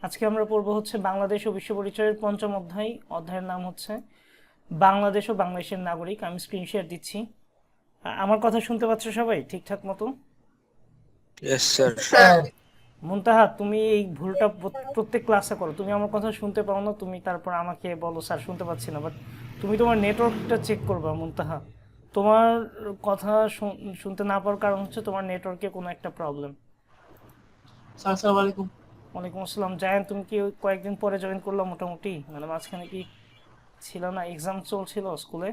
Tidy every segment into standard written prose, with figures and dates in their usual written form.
আজকে আমরা পড়বো হচ্ছে বাংলাদেশ ও বিশ্ব পরিচয়ের পঞ্চম অধ্যায়। অধ্যায়ের নাম হচ্ছে বাংলাদেশ ও বাংলাদেশের নাগরিক। আমি স্ক্রিন শেয়ার দিচ্ছি। আমার কথা শুনতে পাচ্ছ সবাই ঠিকঠাক মতো? Yes sir. স্যার। মুনতাহা, তুমি এই ভুলটা প্রত্যেক ক্লাসে করো। তুমি আমার কথা শুনতে পাও না, তুমি তারপর আমাকে বলো স্যার শুনতে পাচ্ছি না। বাট তুমি তোমার নেটওয়ার্কটা চেক করবা মুনতাহা। তোমার কথা শুনতে না পাওয়ার কারণ হচ্ছে তোমার নেটওয়ার্কে কোনো একটা প্রবলেম। স্যার আসসালামু আলাইকুম। ওয়ালাইকুম আসসালাম। জায়ান, তুমি কি ওই কয়েকদিন পরে জয়েন করলাম মোটামুটি, মানে মাঝখানে কি ছিল না, এক্সাম চলছিল স্কুলে?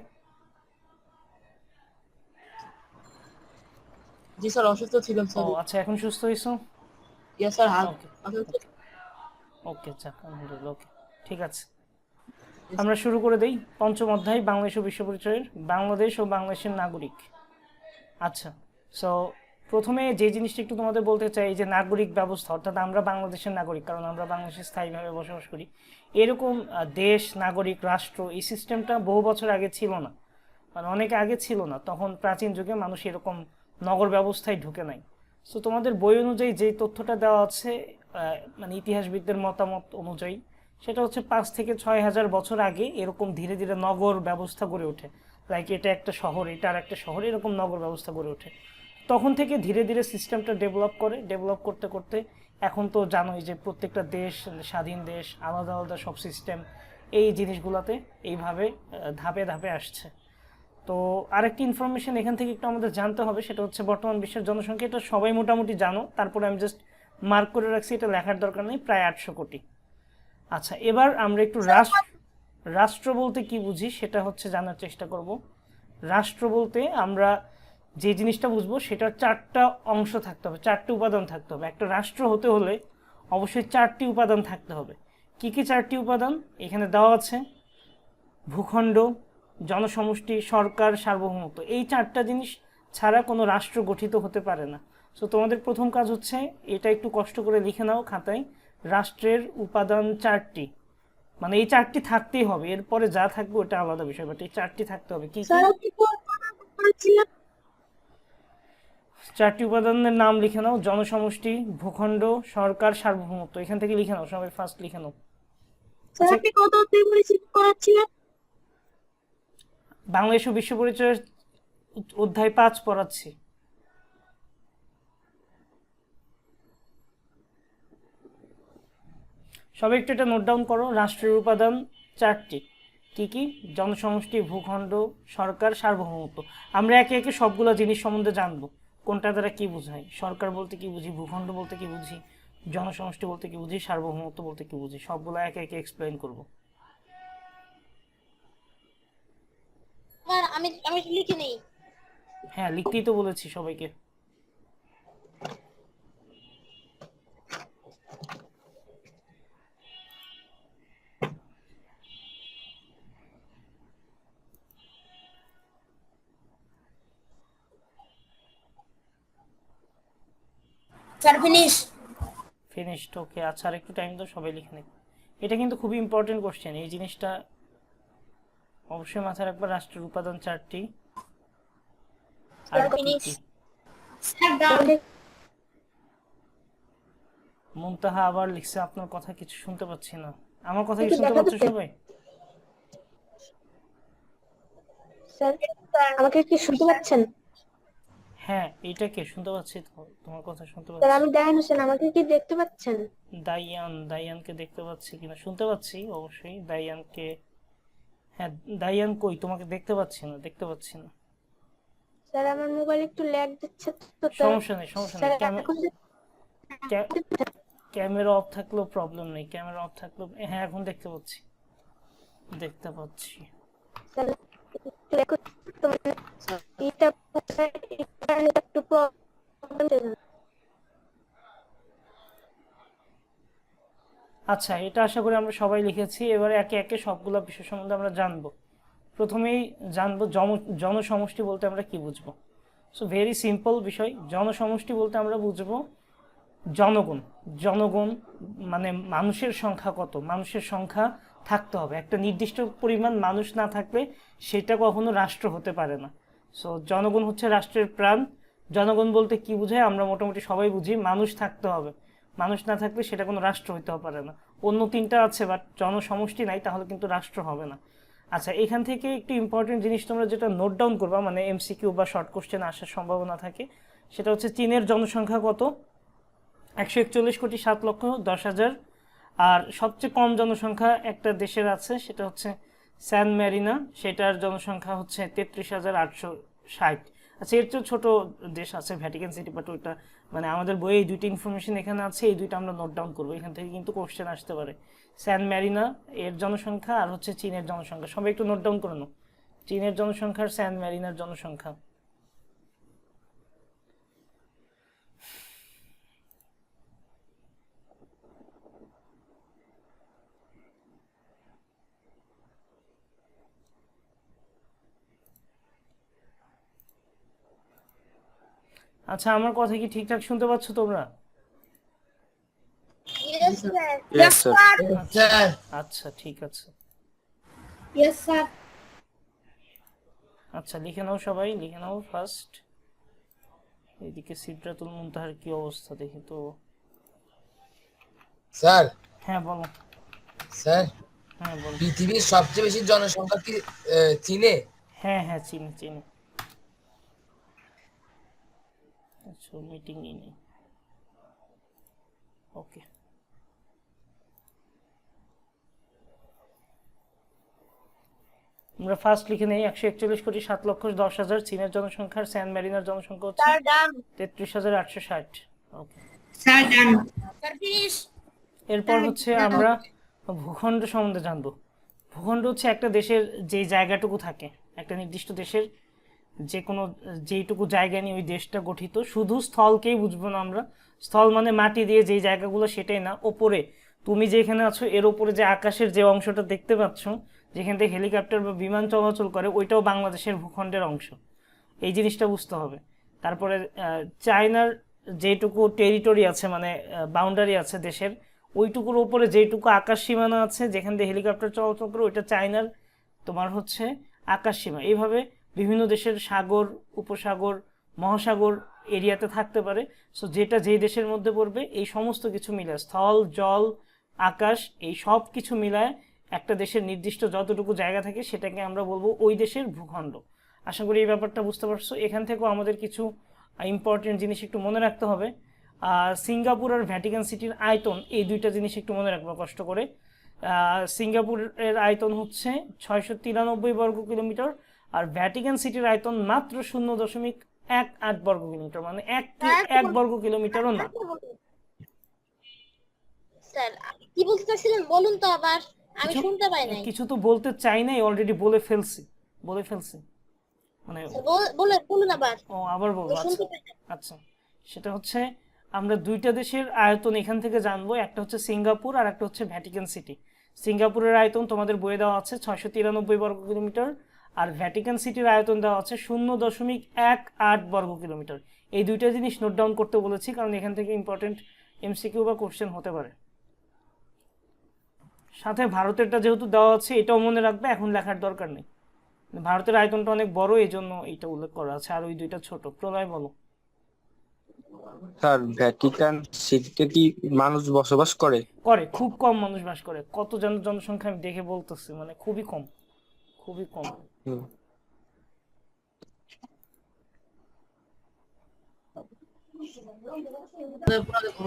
জি স্যার, অসুস্থ ছিলাম ও স্যার। আচ্ছা, এখন সুস্থ হয়েছো? ইয়েস স্যার, হাত ওকে আসলে ওকে, যাক আলহামদুলিল্লাহ, ওকে ঠিক আছে। Yes, আমরা শুরু করে দেই। পঞ্চম অধ্যায় বাংলাদেশ ও বিশ্ব পরিচয়ের বাংলাদেশ ও বাংলাদেশের নাগরিক। আচ্ছা, সো প্রথমে যে জিনিসটা একটু তোমাদের বলতে চাই, যে নাগরিক ব্যবস্থা, অর্থাৎ আমরা বাংলাদেশের নাগরিক কারণ আমরা বাংলাদেশে স্থায়ীভাবে বসবাস করি। এরকম দেশ, নাগরিক, রাষ্ট্র, এই সিস্টেমটা বহু বছর আগে ছিল না, মানে অনেক আগে ছিল না। তখন প্রাচীন যুগে মানুষ এরকম নগর ব্যবস্থায় ঢুকে নাই। সো তোমাদের বই অনুযায়ী যে তথ্যটা দেওয়া আছে, মানে ইতিহাসবিদদের মতামত অনুযায়ী, সেটা হচ্ছে 5 থেকে 6 হাজার বছর আগে এরকম ধীরে ধীরে নগর ব্যবস্থা গড়ে ওঠে। লাইক এটা একটা শহর, এটা আর একটা শহর, এরকম নগর ব্যবস্থা গড়ে ওঠে। তখন থেকে ধীরে ধীরে সিস্টেমটা ডেভেলপ করতে করতে এখন তো জানোই যে প্রত্যেকটা দেশ, স্বাধীন দেশ, আলাদা আলাদা সব সিস্টেম, এই জিনিসগুলোতে এইভাবে ধাপে ধাপে আসছে। তো আরেকটি ইনফরমেশন এখান থেকে একটু আমাদের জানতে হবে, সেটা হচ্ছে বর্তমান বিশ্বের জনসংখ্যা। এটা সবাই মোটামুটি জানো, তারপরে আমি জাস্ট মার্ক করে রাখছি, এটা লেখার দরকার নেই, প্রায় 800 কোটি। আচ্ছা, এবার আমরা একটু রাষ্ট্র বলতে কি বুঝি সেটা হচ্ছে জানার চেষ্টা করব। রাষ্ট্র বলতে আমরা যে জিনিসটা বুঝবো সেটার 4টা অংশ থাকতে হবে, 4টি উপাদান থাকতে হবে। একটা রাষ্ট্র হতে হলে অবশ্যই 4টি উপাদান থাকতে হবে। কি কি 4টি উপাদান এখানে দেওয়া আছে? ভূখণ্ড, জনসমষ্টি, সরকার, সার্বভৌমত্ব। এই 4টা জিনিস ছাড়া কোনো রাষ্ট্র গঠিত হতে পারে না। সো তোমাদের প্রথম কাজ হচ্ছে এটা একটু কষ্ট করে লিখে নাও খাতায়। রাষ্ট্রের উপাদান 4টি, মানে এই 4টি থাকতেই হবে, এরপরে যা থাকবে ওটা আলাদা বিষয়, বাট এই 4টি থাকতে হবে। কি কি স্যার আপনি কোন কথা বলছিলেন? 4টি উপাদানের নাম লিখে নাও: জনসমষ্টি, ভূখণ্ড, সরকার, সার্বভৌমত্ব। এখান থেকে লিখে নাও, সবাই ফার্স্ট লিখে নাও। স্যার আচ্ছা, আপনি কত পরিচিত করাচ্ছিলেন? বাংলাদেশ ও বিশ্ব পরিচয়ের অধ্যায় 5 পড়াচ্ছি। সবাই একটু এটা নোট ডাউন করো। রাষ্ট্রের উপাদান 4টি। কি কি? জনসমষ্টি, ভূখণ্ড, সরকার, সার্বভৌমত্ব। আমরা একে একে সবগুলো জিনিস সম্বন্ধে জানবো, কোনটা দ্বারা কি বোঝায়। সরকার বলতে কি বুঝি, ভূখণ্ড বলতে কি বুঝি, জনসমষ্টি বলতে কি বুঝি, সার্বভৌমত্ব বলতে কি বুঝি, সবগুলো একে একে এক্সপ্লেইন করব। স্যার আমি আমি লিখে নেই। হ্যাঁ, লিখতেই তো বলেছি সবাইকে। Sir finish. ফিনিশড, ওকে। আচ্ছা, আর একটু টাইম দাও, সবাই লিখে নেই। এটা কিন্তু খুবই ইম্পর্টেন্ট কোশ্চেন, এই জিনিসটা অবশ্যই মাথায় রাখবা। রাষ্ট্রের উপাদান 4টি। আর স্যার কি ফিনিশ। কি? স্যার ডান। মুনতাহা আবার লিখছে, আপনার কথা কিছু শুনতে পাচ্ছি না। আমার কথা কি একটু শুনতে দেখা পাচ্ছ যাচ্ছে? সবাই? স্যার আমাকে কি শুনতে পাচ্ছেন? হ্যাঁ, এইটাকে শুনতে পাচ্ছি তো, তোমার কথা শুনতে স্যার পাচ্ছি। আমি দায়ান হোসেন, আমাকে কি দেখতে পাচ্ছেন? দাইয়ানকে দেখতে পাচ্ছি কিনা, শুনতে পাচ্ছি অবশ্যই দাইয়ানকে। হ্যাঁ, দাইয়ান কই, তোমাকে দেখতে পাচ্ছি না, দেখতে পাচ্ছি না। স্যার আমার মোবাইল একটু ল্যাগ দিচ্ছে তো সমস্যা নেই, সমস্যা স্যার নেই। এখন ক্যামেরা অফ থাকলেও প্রবলেম নেই, ক্যামেরা অফ থাকলেও। হ্যাঁ, এখন দেখতে পাচ্ছি, দেখতে পাচ্ছি। স্যার একটু তো এটা একটু প্রবলেম। আচ্ছা, এটা আশা করি আমরা সবাই লিখেছি। এবারে একে একে সবগুলো বিষয় সম্বন্ধে আমরা জানবো। প্রথমেই জানবো জনসমষ্টি বলতে আমরা কি বুঝবো। সো ভেরি সিম্পল বিষয়। জনসমষ্টি বলতে আমরা বুঝবো জনগণ। জনগণ মানে মানুষের সংখ্যা কত, মানুষের সংখ্যা থাকতে হবে। একটা নির্দিষ্ট পরিমাণ মানুষ না থাকলে সেটা কখনো রাষ্ট্র হতে পারে না। সো জনগণ হচ্ছে রাষ্ট্রের প্রাণ। জনগণ বলতে কি বোঝায় আমরা মোটামুটি সবাই বুঝি, মানুষ থাকতে হবে। মানুষ না থাকলে সেটা কোনো রাষ্ট্র হইতেও পারে না। অন্য তিনটা আছে বাট জনসমষ্টি নাই, তাহলে কিন্তু রাষ্ট্র হবে না। আচ্ছা, এখান থেকে একটু ইম্পর্টেন্ট জিনিস তোমরা যেটা নোট ডাউন করবা, মানে এমসিকিউ বা শর্ট কোশ্চেন আসার সম্ভাবনা থাকে, সেটা হচ্ছে চীনের জনসংখ্যা কত? 141,07,10,000। আর সবচেয়ে কম জনসংখ্যা একটা দেশের আছে, সেটা হচ্ছে স্যান মেরিনা, সেটার জনসংখ্যা হচ্ছে 33,860। আচ্ছা, এর চেয়ে ছোট দেশ আছে ভ্যাটিকান সিটি, বাট ওইটা মানে আমাদের বইয়ে এই দুইটা ইনফরমেশন এখানে আছে, এই দুইটা আমরা নোট ডাউন করবো, এখান থেকে কিন্তু কোশ্চেন আসতে পারে। স্যান মেরিনা এর জনসংখ্যা আর হচ্ছে চীনের জনসংখ্যা, সবাই একটু নোট ডাউন করে নাও, চীনের জনসংখ্যা আর স্যান মেরিনার জনসংখ্যা। আচ্ছা, আমার কথা কি ঠিকঠাক শুনতে পাচ্ছ তোমরা? Yes, sir. Yes, sir. Sir আচ্ছা, ঠিক আছে। Yes, sir. আচ্ছা, লিখে নাও সবাই, লিখে নাও ফার্স্ট। এদিকে সিদরাতুল মুনতাহার কি অবস্থা দেখি তো। স্যার হ্যাঁ বলো। স্যার হ্যাঁ বলো। পৃথিবীর সবচেয়ে বেশি জনসংখ্যা কি চীনে? হ্যাঁ হ্যাঁ, চিনি চিনি। আচ্ছা, মিটিংই নেই। ওকে, আমরা ফার্স্ট লিখে নেই 141,07,10,000 চীনের জনসংখ্যা, আর স্যান মেরিনার জনসংখ্যা হচ্ছে Sir, done. 33,860। ওকে, Sir, done. Sir, finish. এরপর হচ্ছে আমরা ভূখণ্ড সম্বন্ধে জানবো। ভূখণ্ড হচ্ছে একটা দেশের যে জায়গাটুকু থাকে, একটা নির্দিষ্ট দেশের যে কোনো যেইটুকু জায়গা নিয়ে ওই দেশটা গঠিত। শুধু স্থলকেই বুঝবো না আমরা, স্থল মানে মাটি দিয়ে যেই জায়গাগুলো সেটাই না, ওপরে তুমি যেখানে আছো এর ওপরে যে আকাশের যে অংশটা দেখতে পাচ্ছ, যেখান থেকে হেলিকপ্টার বা বিমান চলাচল করে, ওইটাও বাংলাদেশের ভূখণ্ডের অংশ। এই জিনিসটা বুঝতে হবে। তারপরে চায়নার যেটুকু টেরিটরি আছে, মানে বাউন্ডারি আছে দেশের, ওইটুকুর ওপরে যেটুকু আকাশ সীমানা আছে যেখান দিয়ে হেলিকপ্টার চলাচল করে, ওইটা চায়নার তোমার হচ্ছে আকাশ সীমা। এইভাবে বিভিন্ন দেশের সাগর, উপসাগর, মহাসাগর এরিয়াতে থাকতে পারে। সো যেটা যেই দেশের মধ্যে পড়বে, এই সমস্ত কিছু মিলায় স্থল, জল, আকাশ, এই সব কিছু মিলায় একটা দেশের নির্দিষ্ট যতটুকু জায়গা থাকে সেটাকে আমরা বলবো ওই দেশের ভূখণ্ড। আশা করি এই ব্যাপারটা বুঝতে পারছো। এখান থেকেও আমাদের কিছু ইম্পর্টেন্ট জিনিস একটু মনে রাখতে হবে। সিঙ্গাপুর আর ভ্যাটিকান সিটির আয়তন, এই দুইটা জিনিস একটু মনে রাখবো কষ্ট করে। সিঙ্গাপুরের আয়তন হচ্ছে 693 বর্গ কিলোমিটার, আর ভ্যাটিকান সিটির আয়তন মাত্র 0.18 বর্গ কিলোমিটার, মানে এক বর্গ কিলোমিটারও না। স্যার, কি বলতে চাচ্ছিলেন বলুন তো আবার, আমি কিছু- শুনতে পাই নাই। কিছু তো বলতে চাই নাই, অলরেডি বলে ফেলছি মানে। বলুন আবার। ও, আবার বলবো? আমি শুনতে আচ্ছা পাই নাই। আচ্ছা, সেটা হচ্ছে আমরা দুইটা দেশের আয়তন এখান থেকে জানবো, একটা হচ্ছে সিঙ্গাপুর আর একটা হচ্ছে ভ্যাটিকান সিটি। সিঙ্গাপুরের আয়তন তোমাদের বইয়ে দেওয়া আছে 693 বর্গ কিলোমিটার, আর ভ্যাটিকান সিটির আয়তন দেওয়া আছে 0.18 বর্গ কিলোমিটার। এই দুইটা জিনিস নোট ডাউন করতে বলেছি, কারণ এখান থেকে ইম্পর্টেন্ট এমসিকিউ বা কোশ্চেন হতে পারে। সাথে ভারতেরটা যেহেতু দেওয়া আছে, এটাও মনে রাখবে, এখন লেখার দরকার নেই। ভারতের আয়তনটা অনেক বড়, এই জন্য এইটা উল্লেখ করা আছে, আর ওই দুইটা ছোট। প্রলয় বলো। স্যার, ভ্যাটিকান সিটিতে কি মানুষ বসবাস করে? করে, খুব কম মানুষ বাস করে। কত জনসংখ্যা আমি দেখে বলতেছি, মানে খুবই কম, খুবই কম। হুম।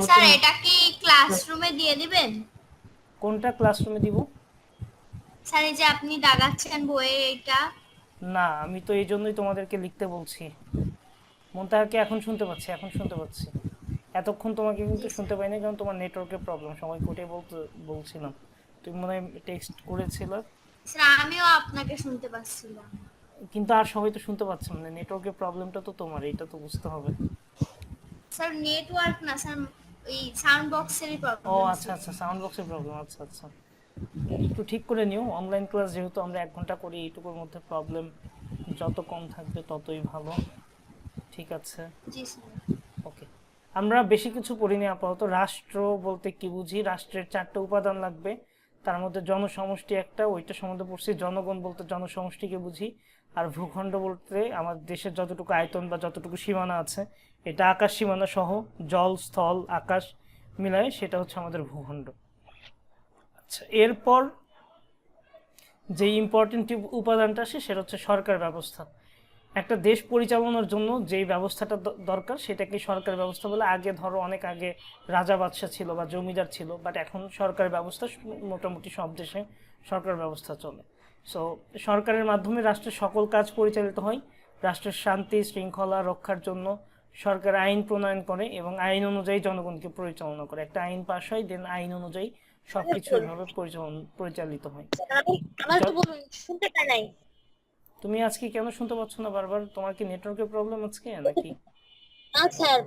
স্যার এটা কি ক্লাসরুমে দিয়ে দিবেন? কোনটা ক্লাসরুমে দিব? স্যার এই যে আপনি দাগাচ্ছেন বইয়ে এটা। না, আমি তো এই জন্যই তোমাদেরকে লিখতে বলছি। মনতাহাকে এখন শুনতে পাচ্ছি, এখন শুনতে পাচ্ছি। এতক্ষণ তোমাকে কিন্তু শুনতে পাইনি, কারণ তোমার নেটওয়ার্কের প্রবলেম। সবাই কোটাই বলছিলাম, তুমি মনে হয় টেক্সট করেছিল। স্যার আমিও আপনাকে শুনতে পাচ্ছিলাম। কিন্তু আর সবাই তো শুনতে পাচ্ছে, মানে নেটওয়ার্কের প্রবলেমটা তো তোমার, এটা তো বুঝতে হবে। স্যার নেটওয়ার্ক না স্যার, এই সাউন্ড বক্সেরই ও প্রবলেম। আচ্ছা আচ্ছা, সাউন্ড বক্সের প্রবলেম। আচ্ছা আচ্ছা, একটু ঠিক করে নিও। অনলাইন ক্লাস যেহেতু আমরা 1 ঘন্টা করি, এইটুকুর মধ্যে প্রবলেম যত কম থাকবে ততই ভালো। ঠিক আছে, জি স্যার। ওকে। আমরা বেশি কিছু পড়িনি আপাতত। রাষ্ট্র বলতে কি বুঝি? রাষ্ট্রের 4টা উপাদান লাগবে, তার মধ্যে জনসমষ্টি একটা, ওইটা সম্বন্ধে পড়ছি। জনগণ বলতে জনসমষ্টিকে বুঝি। আর ভূখণ্ড বলতে আমাদের দেশের যতটুকু আয়তন বা যতটুকু সীমানা আছে, এটা আকাশ সীমানা সহ জল, স্থল, আকাশ মিলায় সেটা হচ্ছে আমাদের ভূখণ্ড। আচ্ছা, এরপর যে ইম্পর্টেন্ট উপাদানটা আসে সেটা হচ্ছে সরকার ব্যবস্থা। একটা দেশ পরিচালনার জন্য যেই ব্যবস্থাটা দরকার সেটাকে সরকার ব্যবস্থা বলে। আগে ধরো অনেক আগে রাজা বাদশাহ ছিল বা জমিদার ছিল, বাট এখন সরকার ব্যবস্থা মোটামুটি সব দেশে সরকার ব্যবস্থা চলে। সো সরকারের মাধ্যমে রাষ্ট্রের সকল কাজ পরিচালিত হয়। রাষ্ট্রের শান্তি শৃঙ্খলা রক্ষার জন্য সরকার আইন প্রণয়ন করে এবং আইন অনুযায়ী জনগণকে পরিচালনা করে। একটা আইন পাস হয়, দেন আইন অনুযায়ী সবকিছু এভাবে পরিচালিত হয়। আমার তো বলুন, শুনতে পাই নাই। তুমি আজকে কেন শুনতে পাচ্ছ না বারবার? তোমার কি নেটওয়ার্কের প্রবলেম আজকে নাকি? না স্যার,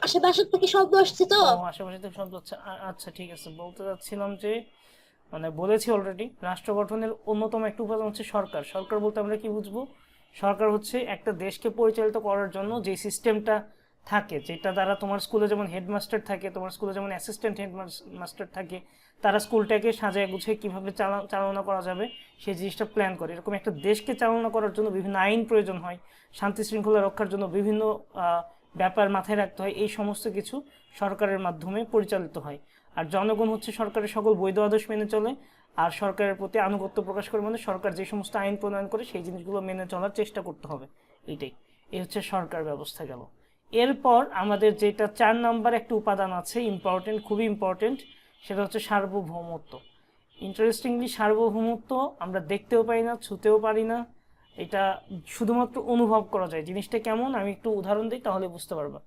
আশেপাশে থেকে শব্দ আসছে তো। ও, আশেপাশে থেকে শব্দ হচ্ছে। আচ্ছা ঠিক আছে, বলতে চাচ্ছিলাম যে মানে বলেছি অলরেডি, রাষ্ট্র গঠনের অন্যতম একটা উপাদান হচ্ছে সরকার। সরকার বলতে আমরা কি বুঝবো? সরকার হচ্ছে একটা দেশকে পরিচালিত করার জন্য যে সিস্টেমটা থাকে, যেটা দ্বারা তোমার স্কুলে যেমন হেডমাস্টার থাকে, তোমার স্কুলে যেমন অ্যাসিস্ট্যান্ট হেডমাস্টার থাকে, তারা স্কুলটাকে সাজায় গুছিয়ে কীভাবে চালনা করা যাবে সেই জিনিসটা প্ল্যান করে। এরকম একটা দেশকে চালনা করার জন্য বিভিন্ন আইন প্রয়োজন হয়, শান্তি শৃঙ্খলা রক্ষার জন্য বিভিন্ন ব্যাপার মাথায় রাখতে হয়। এই সমস্ত কিছু সরকারের মাধ্যমে পরিচালিত হয়। আর জনগণ হচ্ছে সরকারের সকল বৈধ আদেশ মেনে চলে আর সরকারের প্রতি আনুগত্য প্রকাশ করে। মানে সরকার যে সমস্ত আইন প্রণয়ন করে সেই জিনিসগুলো মেনে চলার চেষ্টা করতে হবে। এই হচ্ছে সরকার ব্যবস্থা গেল। এরপর আমাদের যেটা 4 নাম্বার একটা উপাদান আছে, ইম্পর্টেন্ট, খুবই ইম্পর্টেন্ট, সেটা হচ্ছে সার্বভৌমত্ব। ইন্টারেস্টিংলি সার্বভৌমত্ব আমরা দেখতেও পাই না, ছুঁতেও পারি না, এটা শুধুমাত্র অনুভব করা যায়। জিনিসটা কেমন আমি একটু উদাহরণ দিই তাহলে বুঝতে পারবা।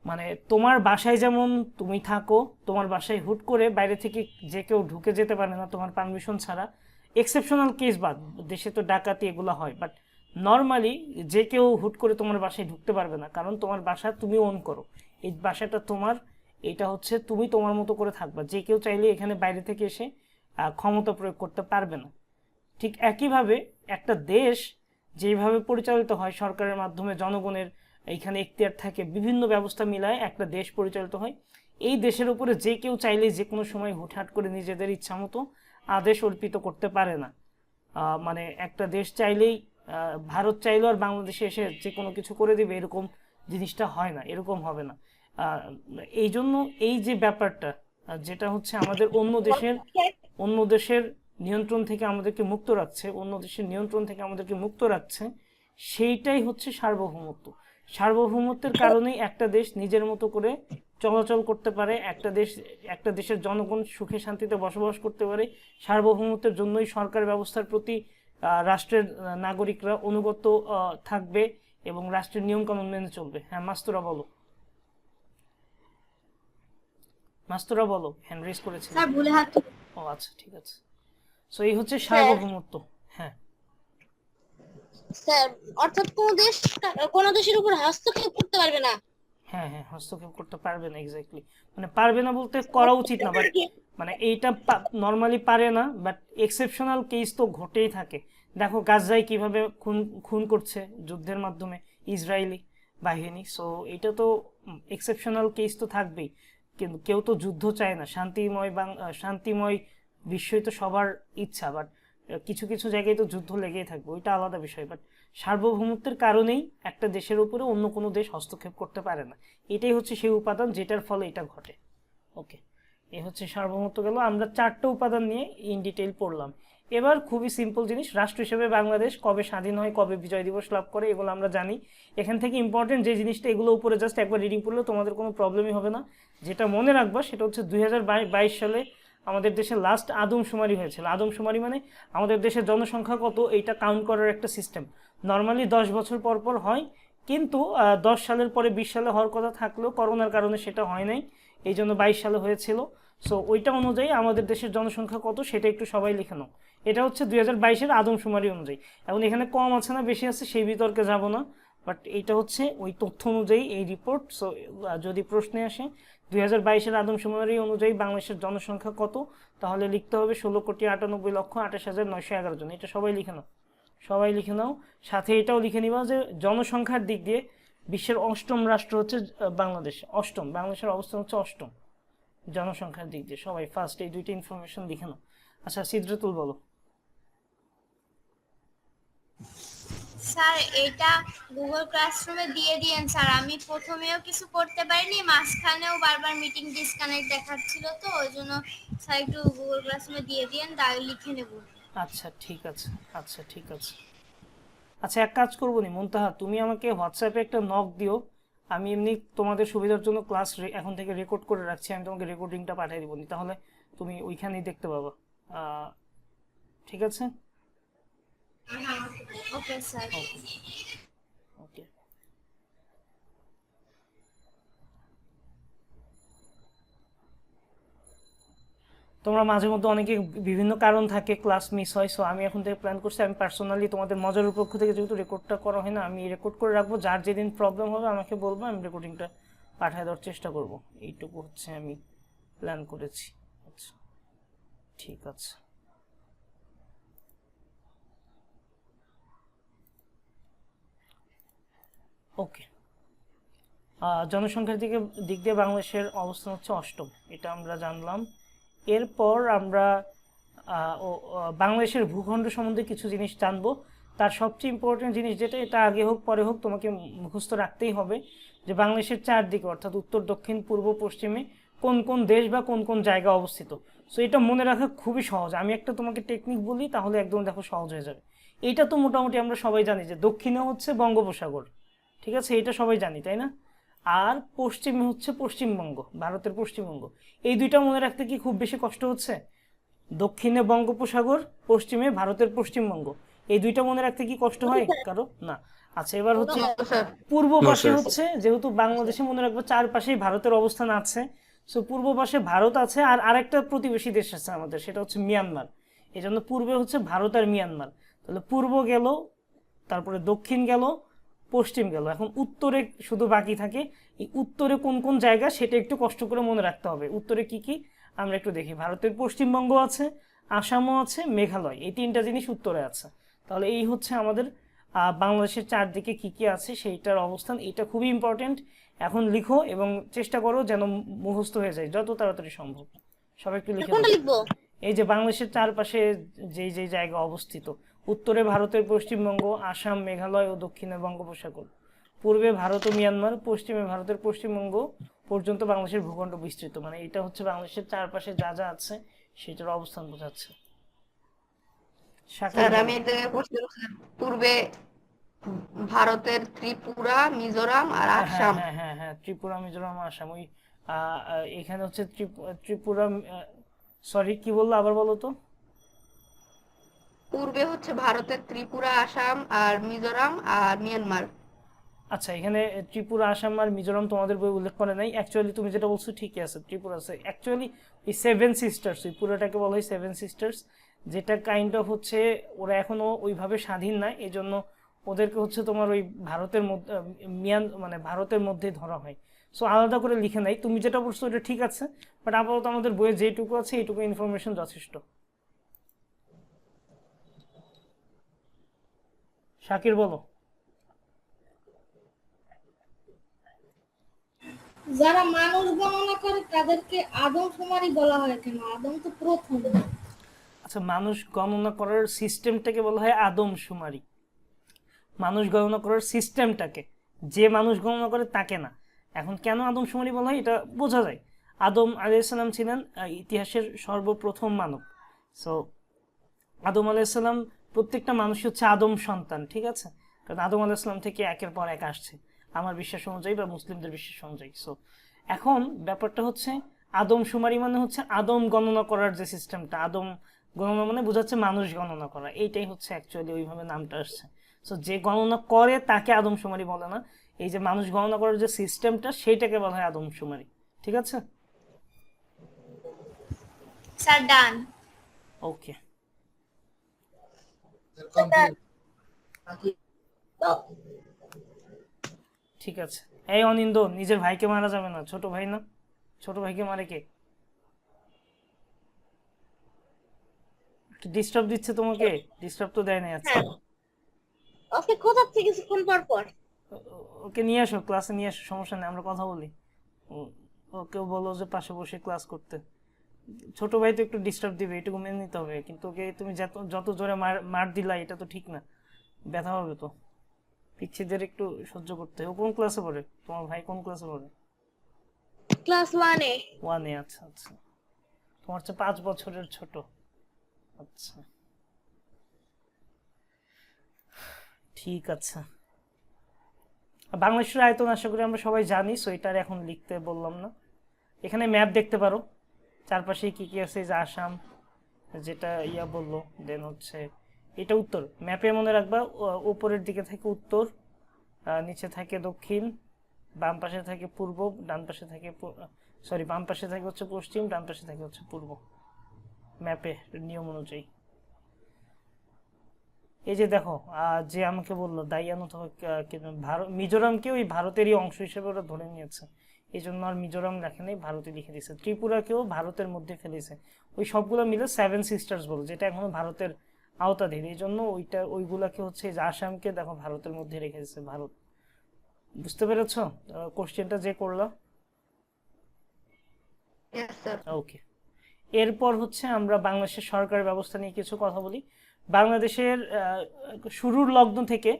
মানে তোমার বাসায় যেমন তুমি থাকো, তোমার বাসায় হুট করে বাইরে থেকে যে কেউ ঢুকে যেতে পারে না তোমার পারমিশন ছাড়া। এক্সেপশনাল কেস বাদ, দেশে তো ডাকাতি এগুলো হয়, বাট নর্মালি যে কেউ হুট করে তোমার বাসায় ঢুকতে পারবে না, কারণ তোমার বাসা তুমি ওন করো, এই বাসাটা তোমার, এটা হচ্ছে তুমি তোমার মতো করে থাকবা। যে কেউ চাইলে এখানে বাইরে থেকে এসে ক্ষমতা প্রয়োগ করতে পারবে না। ঠিক একইভাবে একটা দেশ যেভাবে পরিচালিত হয় সরকারের মাধ্যমে, জনগণের এইখানে এখতিয়ার থাকে, বিভিন্ন ব্যবস্থা মিলায় একটা দেশ পরিচালিত হয়। এই দেশের উপরে যে কেউ চাইলে যে কোনো সময় হুটহাট করে নিজেদের ইচ্ছা মতো আদেশ অর্পিত করতে পারে না। মানে একটা দেশ চাইলেই, ভারত চাইলেও আর বাংলাদেশে এসে যে কোনো কিছু করে দিবে এরকম জিনিসটা হয় না, এরকম হবে না। এই জন্য এই যে ব্যাপারটা যেটা হচ্ছে আমাদের অন্য দেশের নিয়ন্ত্রণ থেকে আমাদেরকে মুক্ত রাখছে, অন্য দেশের নিয়ন্ত্রণ থেকে আমাদেরকে মুক্ত রাখছে, সেইটাই হচ্ছে সার্বভৌমত্ব। সার্বভৌমত্বের কারণেই একটা দেশ নিজের মতো করে চলাচল করতে পারে, একটা দেশের জনগণ সুখে শান্তিতে বসবাস করতে পারে। সার্বভৌমত্বের জন্যই সরকার ব্যবস্থার প্রতি রাষ্ট্রের নাগরিকরা অনুগত থাকবে এবং রাষ্ট্রের নিয়মকানুন মেনে চলবে। হ্যাঁ মাস্তুরা বলো, মাস্তুরা বলো, হ্যান্ড রেজ করেছিল। স্যার ভুলে হাত ও আচ্ছা ঠিক আছে। সো এই হচ্ছে সার্বভৌমত্ব। হ্যাঁ স্যার, অর্থাৎ কোন দেশের উপর হস্তক্ষেপ করতে পারবে না। হ্যাঁ হ্যাঁ, হস্তক্ষেপ করতে পারবে না, এক্স্যাক্টলি। মানে পারবে না বলতে করা উচিত না, বাট মানে এইটা নর্মালি পারে না, বাট এক্সেপশনাল কেস তো ঘটেই থাকে। দেখো গাজায় কিভাবে খুন করছে যুদ্ধের মাধ্যমে ইসরায়েলি বাহিনী। সো এটা তো এক্সেপশনাল কেস তো থাকবেই, কিন্তু কেউ তো যুদ্ধ চায় না। শান্তিময় বিশ্বই তো সবার ইচ্ছা, বাট কিছু কিছু জায়গায় তো যুদ্ধ লেগেই থাকবে, ওইটা আলাদা বিষয়। বাট সার্বভৌমত্বের কারণেই একটা দেশের উপরে অন্য কোনো দেশ হস্তক্ষেপ করতে পারে না। এটাই হচ্ছে সেই উপাদান যেটার ফলে এটা ঘটে। ওকে, এই হচ্ছে সার্বভৌমত্ব গেল। আমরা 4টা উপাদান নিয়ে ইন ডিটেইল পড়লাম। এবার খুবই সিম্পল জিনিস, রাষ্ট্র হিসেবে বাংলাদেশ কবে স্বাধীন হয়, কবে বিজয় দিবস লাভ করে, এগুলো আমরা জানি। এখান থেকে ইম্পর্টেন্ট যে জিনিসটা, এগুলো উপরে জাস্ট একবার রিডিং পড়লে তোমাদের কোনো প্রবলেমই হবে না। যেটা মনে রাখবা সেটা হচ্ছে 2022 সালে আমাদের দেশে লাস্ট আদমশুমারি হয়েছিল। আদমশুমারি মানে আমাদের দেশের জনসংখ্যা কত এইটা কাউন্ট করার একটা সিস্টেম। নর্মালি 10 বছর পর পর হয়, কিন্তু 10 সালের পরে 20 সালে হওয়ার কথা থাকলেও করোনার কারণে সেটা হয় নাই, এই জন্য 22 সালে হয়েছিল। সো ওইটা অনুযায়ী আমাদের দেশের জনসংখ্যা কত সেটা একটু সবাই লিখে নাও। এটা হচ্ছে 2022-এর আদমশুমারি অনুযায়ী। এখন এখানে কম আছে না বেশি আছে সেই বিতর্কে যাব না, বাট এইটা হচ্ছে ওই তথ্য অনুযায়ী এই রিপোর্ট। সো যদি প্রশ্নে আসে 2022-এর আদমশুমারি অনুযায়ী বাংলাদেশের জনসংখ্যা কত, তাহলে লিখতে হবে 16,98,28,911 জন। এটা সবাই লিখে নাও, সবাই লিখে নাও। সাথে এটাও লিখে নিবা যে জনসংখ্যার দিক দিয়ে বিশ্বের 8ম রাষ্ট্র হচ্ছে বাংলাদেশ। বাংলাদেশের অবস্থান হচ্ছে 8ম জনসংখ্যার দিক দিয়ে। সবাই ফার্স্ট এই দুইটা ইনফরমেশন লিখে নাও। আচ্ছা সিদ্রাতুল বলো। স্যার এটা গুগল ক্লাসরুমে দিয়ে দিয়েন স্যার, আমি প্রথমেও কিছু করতে পারিনি, মাঝখানেও বারবার মিটিং ডিসকানেক্ট দেখাচ্ছিল, তো ওই জন্য স্যার একটু গুগল ক্লাসরুমে দিয়ে দিয়েন, তাই লিখে নেব। আচ্ছা ঠিক আছে, আচ্ছা ঠিক আছে। আচ্ছা এক কাজ করবো নি মুনতাহা, তুমি আমাকে হোয়াটসঅ্যাপে একটা নক দিও, আমি এমনি তোমাদের সুবিধার জন্য ক্লাস এখন থেকে রেকর্ড করে রাখছি, আমি তোমাকে রেকর্ডিংটা পাঠিয়ে দিব নি, তাহলে তুমি ওইখানেই দেখতে পাবা। ঠিক আছে, ওকে স্যার। ওকে। তোমরা মাঝে মধ্যে অনেকে বিভিন্ন কারণ থাকে ক্লাস মিস হয়, সো আমি এখন থেকে প্ল্যান করছি, আমি পার্সোনালি তোমাদের মজার পক্ষ থেকে যেহেতু রেকর্ডটা করা হয় না, আমি রেকর্ড করে রাখবো, যার যেদিন প্রবলেম হবে আমাকে বলবো, আমি রেকর্ডিংটা পাঠিয়ে দেওয়ার চেষ্টা করব, এইটুকু হচ্ছে আমি প্ল্যান করেছি। আচ্ছা ঠিক আছে। ওকে, জনসংখ্যার দিক দিয়ে বাংলাদেশের অবস্থান হচ্ছে অষ্টম, এটা আমরা জানলাম। এরপর আমরা বাংলাদেশের ভূখণ্ড সম্বন্ধে কিছু জিনিস জানবো। তার সবচেয়ে ইম্পর্টেন্ট জিনিস যেটা, এটা আগে হোক পরে হোক তোমাকে মুখস্থ রাখতেই হবে, যে বাংলাদেশের চারদিকে অর্থাৎ উত্তর দক্ষিণ পূর্ব পশ্চিমে কোন কোন দেশ বা কোন কোন জায়গা অবস্থিত। সো এটা মনে রাখা খুবই সহজ, আমি একটা তোমাকে টেকনিক বলি তাহলে একদম দেখো সহজ হয়ে যাবে। এইটা তো মোটামুটি আমরা সবাই জানি যে দক্ষিণে হচ্ছে বঙ্গোপসাগর, ঠিক আছে, এটা সবাই জানি তাই না? আর পশ্চিমে হচ্ছে পশ্চিমবঙ্গ, ভারতের পশ্চিমবঙ্গ। এই দুইটা মনে রাখতে কি খুব বেশি কষ্ট হচ্ছে? দক্ষিণে বঙ্গোপসাগর, পশ্চিমে ভারতের পশ্চিমবঙ্গ, এই দুইটা মনে রাখতে কি কষ্ট হয় কারো? না। আচ্ছা এবার হচ্ছে পূর্ব পাশে হচ্ছে, যেহেতু বাংলাদেশে মনে রাখবো চারপাশেই ভারতের অবস্থান আছে, সো পূর্ব পাশে ভারত আছে, আর আরেকটা প্রতিবেশী দেশ আছে আমাদের, সেটা হচ্ছে মিয়ানমার। এই জন্য পূর্বে হচ্ছে ভারত আর মিয়ানমার। তাহলে পূর্ব গেল, তারপরে দক্ষিণ গেল, পশ্চিম গেল, এখন উত্তরে শুধু বাকি থাকে। এই উত্তরে কোন কোন জায়গা সেটা একটু কষ্ট করে মনে রাখতে হবে। উত্তরে কি কি আমরা একটু দেখি, ভারতের পশ্চিমবঙ্গ আছে, আসামও আছে, মেঘালয়, এই তিনটা জিনিস উত্তরে আছে। তাহলে এই হচ্ছে আমাদের বাংলাদেশের চারদিকে কি কি আছে সেইটার অবস্থান, এটা খুবই ইম্পর্টেন্ট। এখন লিখো এবং চেষ্টা করো যেন মুখস্থ হয়ে যায় যত তাড়াতাড়ি সম্ভব। সবাই একটু লিখে কোনটা দাও। লিখবো? এই যে বাংলাদেশের চারপাশে যেই যেই জায়গা অবস্থিত, উত্তরে ভারতের পশ্চিমবঙ্গ, আসাম, মেঘালয় ও দক্ষিণে বঙ্গোপসাগর, পূর্বে ভারত ও মিয়ানমার, পশ্চিমে ভারতের পশ্চিমবঙ্গ পর্যন্ত বাংলাদেশের ভূখণ্ড বিস্তৃত। মানে এটা হচ্ছে বাংলাদেশের চারপাশে যা যা আছে সেটার অবস্থান বোঝাচ্ছে। স্যার আমি এক জায়গায় পড়ছি, পূর্বে ভারতের ত্রিপুরা, মিজোরাম আর হ্যাঁ আসাম। হ্যাঁ হ্যাঁ হ্যাঁ, ত্রিপুরা, মিজোরাম, আসাম। ওই এখানে হচ্ছে ত্রিপুরা, সরি কি বললো আবার বলো তো? পূর্বে হচ্ছে ভারতের ত্রিপুরা, আসাম আর মিজোরাম আর মিয়ানমার। আচ্ছা, এখানে ত্রিপুরা, আসাম আর মিজোরাম তোমাদের বই উল্লেখ করে নাই। অ্যাকচুয়ালি তুমি যেটা বলছো ঠিকই আছে, ত্রিপুরা আছে। অ্যাকচুয়ালি এই সেভেন সিস্টার্স, ওই পুরোটাকে বলা হয় সেভেন সিস্টার্স, যেটা কাইন্ড অফ হচ্ছে ওরা এখনো ওইভাবে স্বাধীন না, এই জন্য ওদেরকে হচ্ছে তোমার ওই ভারতের মধ্যে মানে ভারতের মধ্যে ধরা হয়। সো আলাদা করে লিখে নাই, তুমি যেটা বলছো ওটা ঠিক আছে, বাট আপাতত আমাদের বইয়ে যেটুকু আছে এইটুকু ইনফরমেশন যথেষ্ট। শাকির বলো। যারা মানুষ গণনা করে তাদেরকে আদমশুমারি বলা হয় কেন? আদম তো প্রথম। আচ্ছা, মানুষ গণনা করার সিস্টেমটাকে বলা হয় আদমশুমারি। মানুষ গণনা করার সিস্টেমটাকে, যে মানুষ গণনা করে তাকে না। এখন কেন আদমশুমারি বলা হয় এটা বোঝা যায়। আদম আলাইহিসসালাম ছিলেন ইতিহাসের সর্বপ্রথম মানব। সো আদম আলাইহিসসালাম, প্রত্যেকটা মানুষই হচ্ছে আদম সন্তান, ঠিক আছে, কারণ আদম আলাইহিসসালাম থেকে একের পর এক আসছে আমার বিশ্বাস অনুযায়ী বা মুসলিমদের বিশ্বাস অনুযায়ী। সো এখন ব্যাপারটা হচ্ছে আদমশুমারি মানে হচ্ছে আদম গণনা করার যে সিস্টেমটা, আদম গণনা মানে বোঝাচ্ছে মানুষ গণনা করা, এইটাই হচ্ছে অ্যাকচুয়ালি ওইভাবে নামটা আসছে। সো যে গণনা করে তাকে আদমশুমারি বলে না, এই যে মানুষ গণনা করার যে সিস্টেমটা সেইটাকে বলা হয় আদমশুমারি, ঠিক আছে? স্যার ডান। ওকে, ঠিক আছে। এই অনিন্দ, নিজের ভাইকে মারা যাবে না, ছোট ভাই না, ছোট ভাইকে মারে কে? ডিস্টার্ব দিচ্ছে তোমাকে? ডিস্টার্ব তো দেয় না। আচ্ছা ওকে খোঁজাচ্ছে কিছুক্ষণ পর পর। ওকে নিয়ে আসো, ক্লাসে নিয়ে আসো, সমস্যা নেই, আমরা কথা বলি। ওকেও বলো যে পাশে বসে ক্লাস করতে। ছোট ভাই তো একটু ডিস্টার্ব দিবে, এটুকু মেনে নিতে হবে, কিন্তু ওকে তুমি যত জোরে মার দিলা এটা তো ঠিক না, ব্যথা হবে তো। পিচ্ছিদের একটু সহ্য করতে হয়। ও কোন ক্লাসে পড়ে? তোমার ভাই কোন ক্লাসে পড়ে? ক্লাস 1-এ। 1-এ। আচ্ছা আচ্ছা, তোমার চেয়ে 5 বছরের ছোট। আচ্ছা ঠিক আছে। বাংলাদেশের আয়তন আশা করি আমরা সবাই জানি, সো এটা আর এখন লিখতে বললাম না। এখানে ম্যাপ দেখতে পারো, চারপাশে কি কি আছে, যে আসাম যেটা বললো, দেন হচ্ছে এটা উত্তর। ম্যাপে মনে রাখবা উপরের দিকে থাকে উত্তর, নিচে থাকে দক্ষিণ, বাম পাশে থাকে পূর্ব, ডান পাশে থাকে বাম পাশে থাকে হচ্ছে পশ্চিম, ডান পাশে থাকে হচ্ছে পূর্ব, ম্যাপে নিয়ম অনুযায়ী। এই যে দেখো, যে আমাকে বললো দাইয়ান অথবা মিজোরামকে ওই ভারতেরই অংশ হিসেবে ওরা ধরে নিয়েছে, এই জন্য আর মিজোরাম লেখে নেই, ভারতে লিখে দিয়েছে। ত্রিপুরাকেও ভারতের মধ্যে ফেলেছে, ওই সবগুলো মিলে 7 সিস্টার্স বলো, যেটা এখনো ভারতের আওতাধীন, এই জন্য ওইগুলাকে হচ্ছে যে আসামকে দেখো ভারতের মধ্যে রেখে দিয়েছে ভারত। বুঝতে পেরেছ কোশ্চেনটা যে করলাম? Yes, sir. ওকে, এরপর হচ্ছে আমরা বাংলাদেশের সরকার ব্যবস্থা নিয়ে কিছু কথা বলি। বাংলাদেশের শুরুর লগ্ন থেকে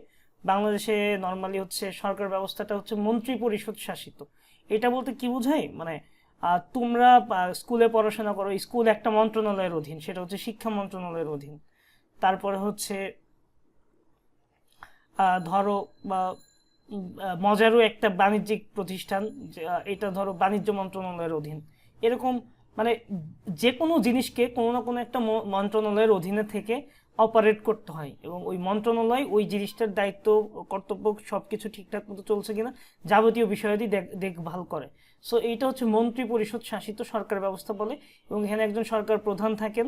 বাংলাদেশে নর্মালি হচ্ছে সরকার ব্যবস্থাটা হচ্ছে মন্ত্রী পরিষদ শাসিত। এটা বলতে কি বোঝায়, মানে তোমরা স্কুলে পড়াশোনা করো, স্কুল একটা মন্ত্রণালয়ের অধীন, সেটা হচ্ছে শিক্ষা মন্ত্রণালয়ের অধীন। তারপরে হচ্ছে ধরো বা মজারও একটা বাণিজ্যিক প্রতিষ্ঠান, এটা ধরো বাণিজ্য মন্ত্রণালয়ের অধীন। এরকম মানে যে কোনো জিনিসকে কোনো না কোনো একটা মন্ত্রণালয়ের অধীনে থেকে অপারেট করতে হয়, এবং ওই মন্ত্রণালয় ওই জিনিসটার দায়িত্ব কর্তব্য সবকিছু ঠিকঠাক মতো চলছে কিনা যাবতীয় বিষয়াদি দেখভাল করে। সো এইটা হচ্ছে মন্ত্রী পরিষদ শাসিত সরকার ব্যবস্থা বলে, এবং এখানে একজন সরকার প্রধান থাকেন।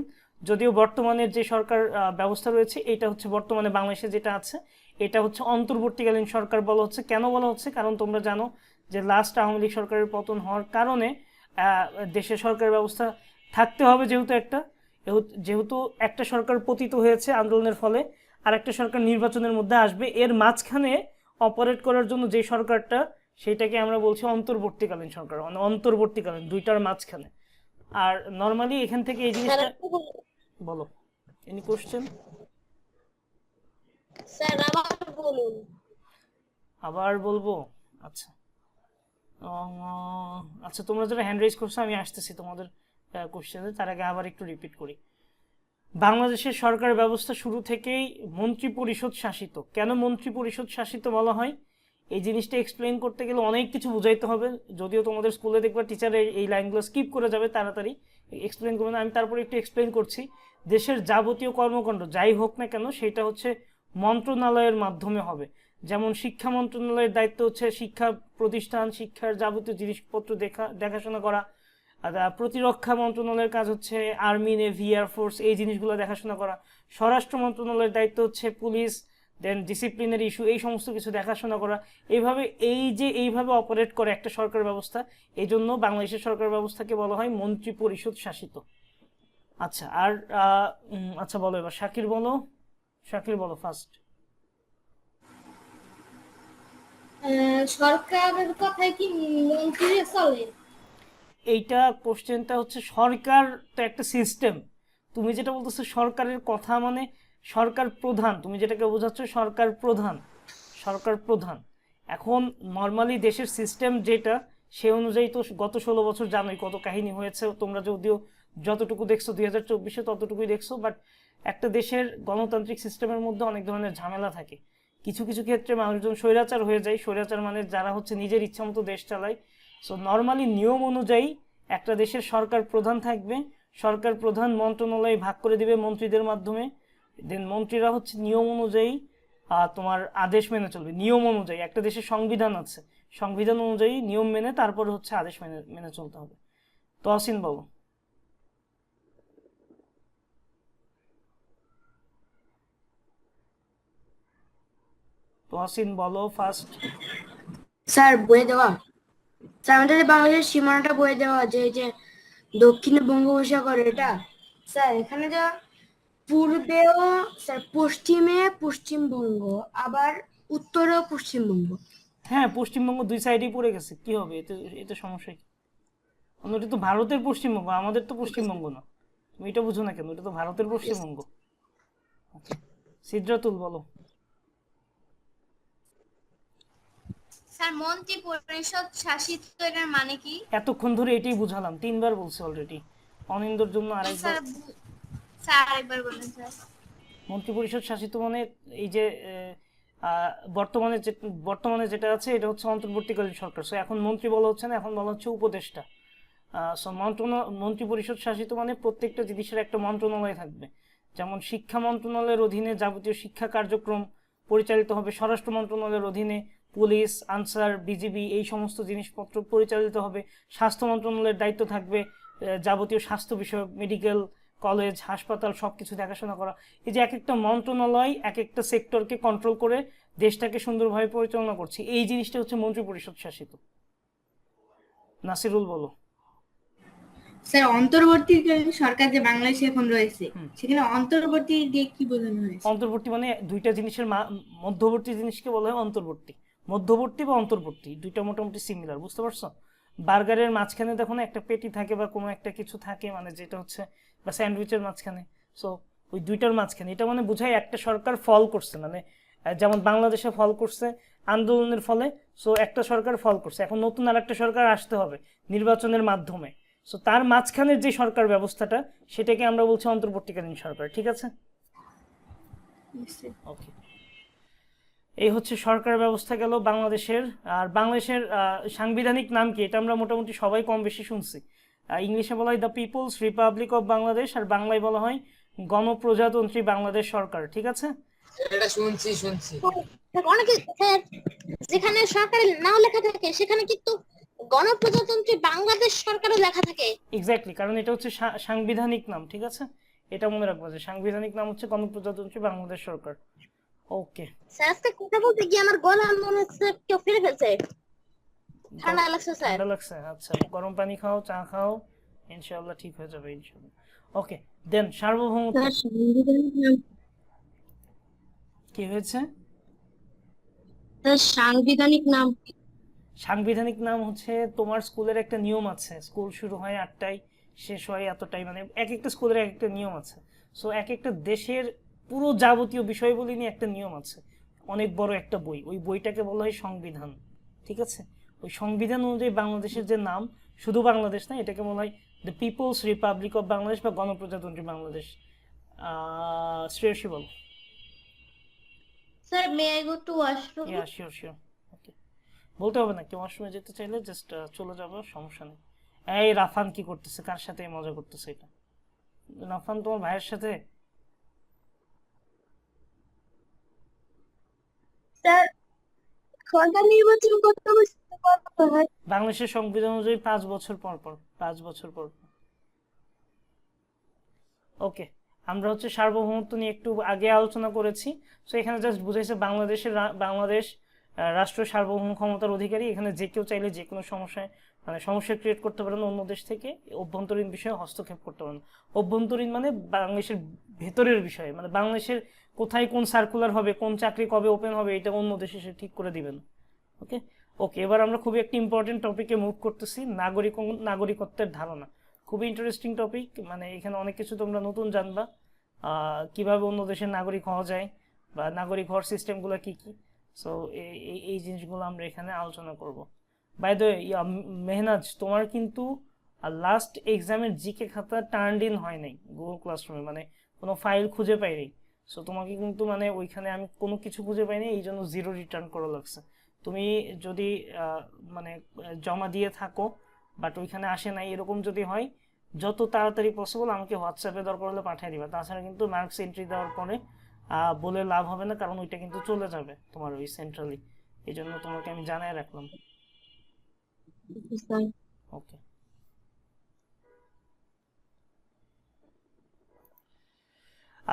যদিও বর্তমানের যে সরকার ব্যবস্থা রয়েছে এটা হচ্ছে বর্তমানে বাংলাদেশে যেটা আছে এটা হচ্ছে অন্তর্বর্তীকালীন সরকার বলা হচ্ছে। কেন বলা হচ্ছে? কারণ তোমরা জানো যে লাস্ট আওয়ামী লীগ সরকারের পতন হওয়ার কারণে দেশের সরকার ব্যবস্থা থাকতে হবে, যেহেতু একটা সরকার পতিত হয়েছে আন্দোলনের ফলে, আর একটা সরকার নির্বাচনের মধ্যে আসবে, এর মাঝখানে অপারেট করার জন্য যে সরকারটা, সেটাকে আমরা বলছি অন্তর্বর্তীকালীন সরকার, মানে অন্তর্বর্তীকালীন, দুইটার মাঝখানে। আর নর্মালি এখান থেকে এই জিনিসটা বলো, এনি কোশ্চেন? স্যার আবার বলুন। আবার বলবো? আচ্ছা আচ্ছা, তোমরা যারা হ্যান্ড রেজ করছো আমি আসতেছি তোমাদের কোশ্চেনে, তার আগে আবার একটু রিপিট করি। বাংলাদেশের সরকার ব্যবস্থা শুরু থেকেই মন্ত্রী পরিষদ শাসিত। কেন মন্ত্রী পরিষদ শাসিত বলা হয়, এই জিনিসটা এক্সপ্লেইন করতে গেলে অনেক কিছু বুঝাইতে হবে, যদিও তোমাদের স্কুলে দেখবা টিচার এই লাইনগুলো স্কিপ করে যাবে, তাড়াতাড়ি এক্সপ্লেইন করবে না, আমি তারপরে একটু এক্সপ্লেইন করছি। দেশের যাবতীয় কর্মকাণ্ড যাই হোক না কেন সেটা হচ্ছে মন্ত্রণালয়ের মাধ্যমে হবে। যেমন শিক্ষা মন্ত্রণালয়ের দায়িত্ব হচ্ছে শিক্ষা প্রতিষ্ঠান, শিক্ষার যাবতীয় জিনিসপত্র দেখাশোনা করা। প্রতিরক্ষা মন্ত্রণালয়ের কাজ হচ্ছে আর্মি, নেভি, এয়ারফোর্স, এই জিনিসগুলো দেখাশোনা করা। স্বরাষ্ট্র মন্ত্রণালয়ের দায়িত্ব হচ্ছে পুলিশ, দেন ডিসিপ্লিনারি ইস্যু, এই সমস্ত কিছু দেখাশোনা করা। এইভাবে অপারেট করে একটা সরকার ব্যবস্থা, এই জন্য বাংলাদেশের সরকার ব্যবস্থাকে বলা হয় মন্ত্রী পরিষদ শাসিত। আচ্ছা, আর আচ্ছা বলো এবার, শাকির বলো ফার্স্ট। সরকারের কথায় কি মন্ত্রীরা চলে? এইটা কোশ্চেনটা হচ্ছে, সরকার তো একটা সিস্টেম, তুমি যেটা বলতেছো সরকারের কথা মানে সরকার প্রধান, তুমি যেটাকে বোঝাচ্ছ সরকার প্রধান। এখন নর্মালি দেশের সিস্টেম যেটা, সে অনুযায়ী তো গত 16 বছর জানোই কত কাহিনী হয়েছে, তোমরা যদিও যতটুকু দেখছো 2024-এ ততটুকুই দেখছো, বাট একটা দেশের গণতান্ত্রিক সিস্টেমের মধ্যে অনেক ধরনের ঝামেলা থাকে। কিছু কিছু ক্ষেত্রে মানুষজন স্বৈরাচার হয়ে যায়, স্বৈরাচার মানে যারা হচ্ছে নিজের ইচ্ছা মতো দেশ চালায়। সো নর্মালি নিয়ম অনুযায়ী একটা দেশের সরকার প্রধান থাকবে, সরকার প্রধান মন্ত্রণালয় ভাগ করে দিবে মন্ত্রীদের মাধ্যমে, দেন মন্ত্রীরা হচ্ছে নিয়ম অনুযায়ী তোমার আদেশ মেনে চলবে। নিয়ম অনুযায়ী একটা দেশের সংবিধান আছে, সংবিধান অনুযায়ী নিয়ম মেনে তারপরে হচ্ছে আদেশ মেনে চলতে হবে। তহসিন বলো। ফার্স্ট। স্যার বয়ে দেওয়া, স্যার আমাদের যে বাংলাদেশের সীমানাটা বয়ে দেওয়া, যে দক্ষিণে বঙ্গোপসাগর, এটা স্যার এখানে যা পূর্বেও স্যার পশ্চিমে পশ্চিমবঙ্গ, আবার উত্তরেও পশ্চিমবঙ্গ। হ্যাঁ, পশ্চিমবঙ্গ দুই সাইডেই পড়ে গেছে, কি হবে এতে সমস্যা কি? এটা তো ভারতের পশ্চিমবঙ্গ, আমাদের তো পশ্চিমবঙ্গ না, তুমি এটা বুঝো না কেন? এটা তো ভারতের পশ্চিমবঙ্গ। সিদ্ধাতুল বলো। স্যার মন্ত্রী পরিষদ শাসিত এটার মানে কি? এতক্ষণ ধরে এটাই বুঝালাম, 3বার বলছি অলরেডি। অনিন্দর জন্য আরেকবার। স্যার স্যার আরেকবার বলেন স্যার। মন্ত্রিপরিষদ শাসিত মানে এই যে বর্তমানে যেটা আছে এটা হচ্ছে অন্তর্বর্তীকালীন সরকার। সো এখন মন্ত্রী বলা হচ্ছে না, এখন বলা হচ্ছে উপদেষ্টা। সো মন্ত্রিপরিষদ শাসিত মানে প্রত্যেকটা জিনিসের একটা মন্ত্রণালয় থাকবে। যেমন শিক্ষা মন্ত্রণালয়ের অধীনে যাবতীয় শিক্ষা কার্যক্রম পরিচালিত হবে, স্বরাষ্ট্র মন্ত্রণালয়ের অধীনে পুলিশ, আনসার, বিজিবি এই সমস্ত জিনিসপত্র পরিচালিত হবে। স্বাস্থ্য মন্ত্রণালয়ের দায়িত্ব থাকবে যাবতীয় স্বাস্থ্য বিষয়ক, মেডিকেল কলেজ, হাসপাতাল সবকিছু দেখাশোনা করা। এই যে এক একটা মন্ত্রণালয় এক একটা সেক্টরকে কন্ট্রোল করে দেশটাকে সুন্দরভাবে পরিচালনা করছে, এই জিনিসটা হচ্ছে মন্ত্রিপরিষদ শাসিত। নাসিরুল বলো। স্যার অন্তর্বর্তীকালীন সরকার যে বাংলাদেশে এখন রয়েছে সেখানে অন্তর্বর্তী দিয়ে কি বোঝানো হয়েছে? অন্তর্বর্তী মানে দুইটা জিনিসের মধ্যবর্তী জিনিসকে বলা হয় অন্তর্বর্তী। মধ্যবর্তী বা অন্তর্বর্তী দুইটা মোটামুটি সিমিলার, বুঝতে পারছো? বার্গারের মাঝখানে দেখো না একটা পেটি থাকে বা কোনো একটা কিছু থাকে, মানে যেটা হচ্ছে, বা স্যান্ডউইচের মাঝখানে। সো ওই দুইটার মাঝখানে এটা মানে বোঝায় একটা সরকার ফল করছে, মানে যেমন বাংলাদেশে ফল করছে আন্দোলনের ফলে। সো একটা সরকার ফল করছে, এখন নতুন আর একটা সরকার আসতে হবে নির্বাচনের মাধ্যমে। সো তার মাঝখানের যে সরকার ব্যবস্থাটা সেটাকে আমরা বলছি অন্তর্বর্তীকালীন সরকার, ঠিক আছে? ওকে, এই হচ্ছে সরকার ব্যবস্থা গেল বাংলাদেশের। আর বাংলাদেশের সাংবিধানিক নাম কি এটা আমরা মোটামুটি সবাই কম বেশি শুনছি। ইংলিশে বলা হয় the people's republic of Bangladesh, আর বাংলায় বলা হয় গণপ্রজাতন্ত্রী বাংলাদেশ সরকার, ঠিক আছে? এটা শুনছি অনেকে যেখানে সরকারের নাম লেখা থাকে সেখানে কিন্তু গণপ্রজাতন্ত্রী বাংলাদেশ সরকারও লেখা থাকে। এক্স্যাক্টলি, কারণ এটা হচ্ছে সাংবিধানিক নাম, ঠিক আছে? এটা মনে রাখবো যে সাংবিধানিক নাম হচ্ছে গণপ্রজাতন্ত্রী বাংলাদেশ সরকার। ওকে স্যার আজকে কথা বলতে গিয়ে আমার গলা মনে হচ্ছে কেউ ফিরে ফেলছে, ঠান্ডা লাগছে স্যার। ঠান্ডা লাগছে? আচ্ছা, গরম পানি খাও, চা খাও, ইনশাআল্লাহ ঠিক হয়ে যাবে ইনশাআল্লাহ। ওকে, দেন সার্বভৌমত্ব কি হয়েছে? সাংবিধানিক নাম সাংবিধানিক নাম হচ্ছে তোমার স্কুলের একটা নিয়ম আছে, স্কুল শুরু হয় 8টায়, শেষ হয় এতটাই, মানে এক একটা স্কুলের এক একটা নিয়ম আছে। সো এক একটা দেশের পুরো যাবতীয় বিষয়গুলি নিয়ে একটা নিয়ম আছে, অনেক বড় একটা বই, ওই বইটাকে বলা হয় সংবিধান, ঠিক আছে? ওই সংবিধান অনুযায়ী বাংলাদেশের যে নাম, শুধু বাংলাদেশ না, এটাকে বলা হয় the people's republic of Bangladesh বা গণপ্রজাতন্ত্রী বাংলাদেশ। শ্রেয়সী বল। Sir may I go to washroom? Yeah sure sure. Okay, বলতে হবে না, কেউ ওয়াশরুমে যেতে চাইলে জাস্ট চলে যাবে, সমস্যা নেই। এই রাফান কি করতেছে, কার সাথে মজা করতেছে এটা? রাফান তোমার ভাইয়ের সাথে? স্যার সরকার নির্বাচন করতে হয় বাংলাদেশের সংবিধান অনুযায়ী 5 বছর পর পর, 5 বছর পর। ওকে, আমরা হচ্ছে সার্বভৌমত্ব নিয়ে একটু আগে আলোচনা করেছি। সো এখানে জাস্ট বুঝাইছে বাংলাদেশ রাষ্ট্র সার্বভৌম ক্ষমতার অধিকারী, এখানে যে কেউ চাইলে যে কোনো সমস্যা ক্রিয়েট করতে পারেন অন্য দেশ থেকে, অভ্যন্তরীণ বিষয়ে হস্তক্ষেপ করতে পারেন। অভ্যন্তরীণ মানে বাংলাদেশের ভেতরের বিষয়ে, মানে বাংলাদেশের কোথায় কোন সার্কুলার হবে, কোন চাকরি কবে ওপেন হবে, এটা অন্য দেশে সে ঠিক করে দিবেন। ওকে ওকে, এবার আমরা খুবই একটি ইম্পর্টেন্ট টপিকে মুভ করতেছি, নাগরিকত্বের ধারণা। খুবই ইন্টারেস্টিং টপিক, মানে এখানে অনেক কিছু তোমরা নতুন জানবা, কিভাবে অন্য দেশের নাগরিক হওয়া যায় বা নাগরিক হওয়ার সিস্টেমগুলো কি কি। সো এই জিনিসগুলো আমরা এখানে আলোচনা করব। বাই দ্য ওয়ে মেহনাজ, তোমার কিন্তু লাস্ট এক্সামের জিকে খাতা টার্নড ইন হয় নাই গুগল ক্লাসরুমে, মানে কোনো ফাইল খুঁজে পাইনি। সো তোমাকে কিন্তু মানে ওইখানে আমি কোনো কিছু খুঁজে পাইনি, এই জন্য 0 রিটার্ন করা লাগছে। তুমি যদি মানে জমা দিয়ে থাকো বাট ওইখানে আসে নাই, এরকম যদি হয়, যত তাড়াতাড়ি পসিবল আমাকে হোয়াটসঅ্যাপে দরকার হলে পাঠিয়ে দিবা। তাছাড়া কিন্তু মার্কস এন্ট্রি দেওয়ার পরে বলে লাভ হবে না, কারণ ওইটা কিন্তু চলে যাবে তোমার ওই সেন্ট্রালি। এই জন্য তোমাকে আমি জানাই রাখলাম। ওকে,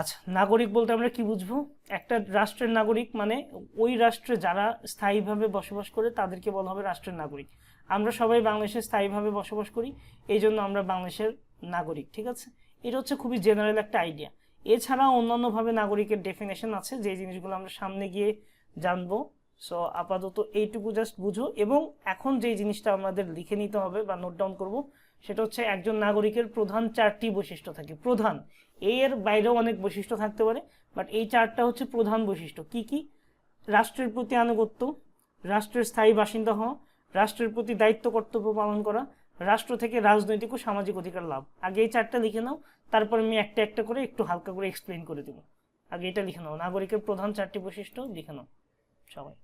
আচ্ছা, নাগরিক বলতে আমরা কি বুঝবো? একটা রাষ্ট্রের নাগরিক মানে ওই রাষ্ট্রে যারা স্থায়ীভাবে বসবাস করে তাদেরকে বলা হবে রাষ্ট্রের নাগরিক। আমরা সবাই বাংলাদেশে স্থায়ীভাবে বসবাস করি, এই জন্য আমরা বাংলাদেশের নাগরিক, ঠিক আছে? এটা হচ্ছে খুবই জেনারেল একটা আইডিয়া। এছাড়া অন্যান্যভাবে নাগরিকের ডেফিনেশন আছে, যে জিনিসগুলো আমরা সামনে গিয়ে জানবো। সো আপাতত এইটুকু জাস্ট বুঝো, এবং এখন যে জিনিসটা আমাদের লিখে নিতে হবে বা নোট ডাউন করবো সেটা হচ্ছে একজন নাগরিকের প্রধান 4টি বৈশিষ্ট্য থাকে। প্রধান, এর বাইরেও অনেক বৈশিষ্ট্য থাকতে পারে, বাট এই 4টা হচ্ছে প্রধান বৈশিষ্ট্য। কি কি? রাষ্ট্রের প্রতি আনুগত্য, রাষ্ট্রের স্থায়ী বাসিন্দা হওয়া, রাষ্ট্রের প্রতি দায়িত্ব কর্তব্য পালন করা, রাষ্ট্র থেকে রাজনৈতিক ও সামাজিক অধিকার লাভ। আগে এই 4টা লিখে নাও, তারপর আমি একটা একটা করে একটু হালকা করে এক্সপ্লেইন করে দেবো। আগে এটা লিখে নাও, নাগরিকের প্রধান 4টি বৈশিষ্ট্য লিখে নাও সবাই।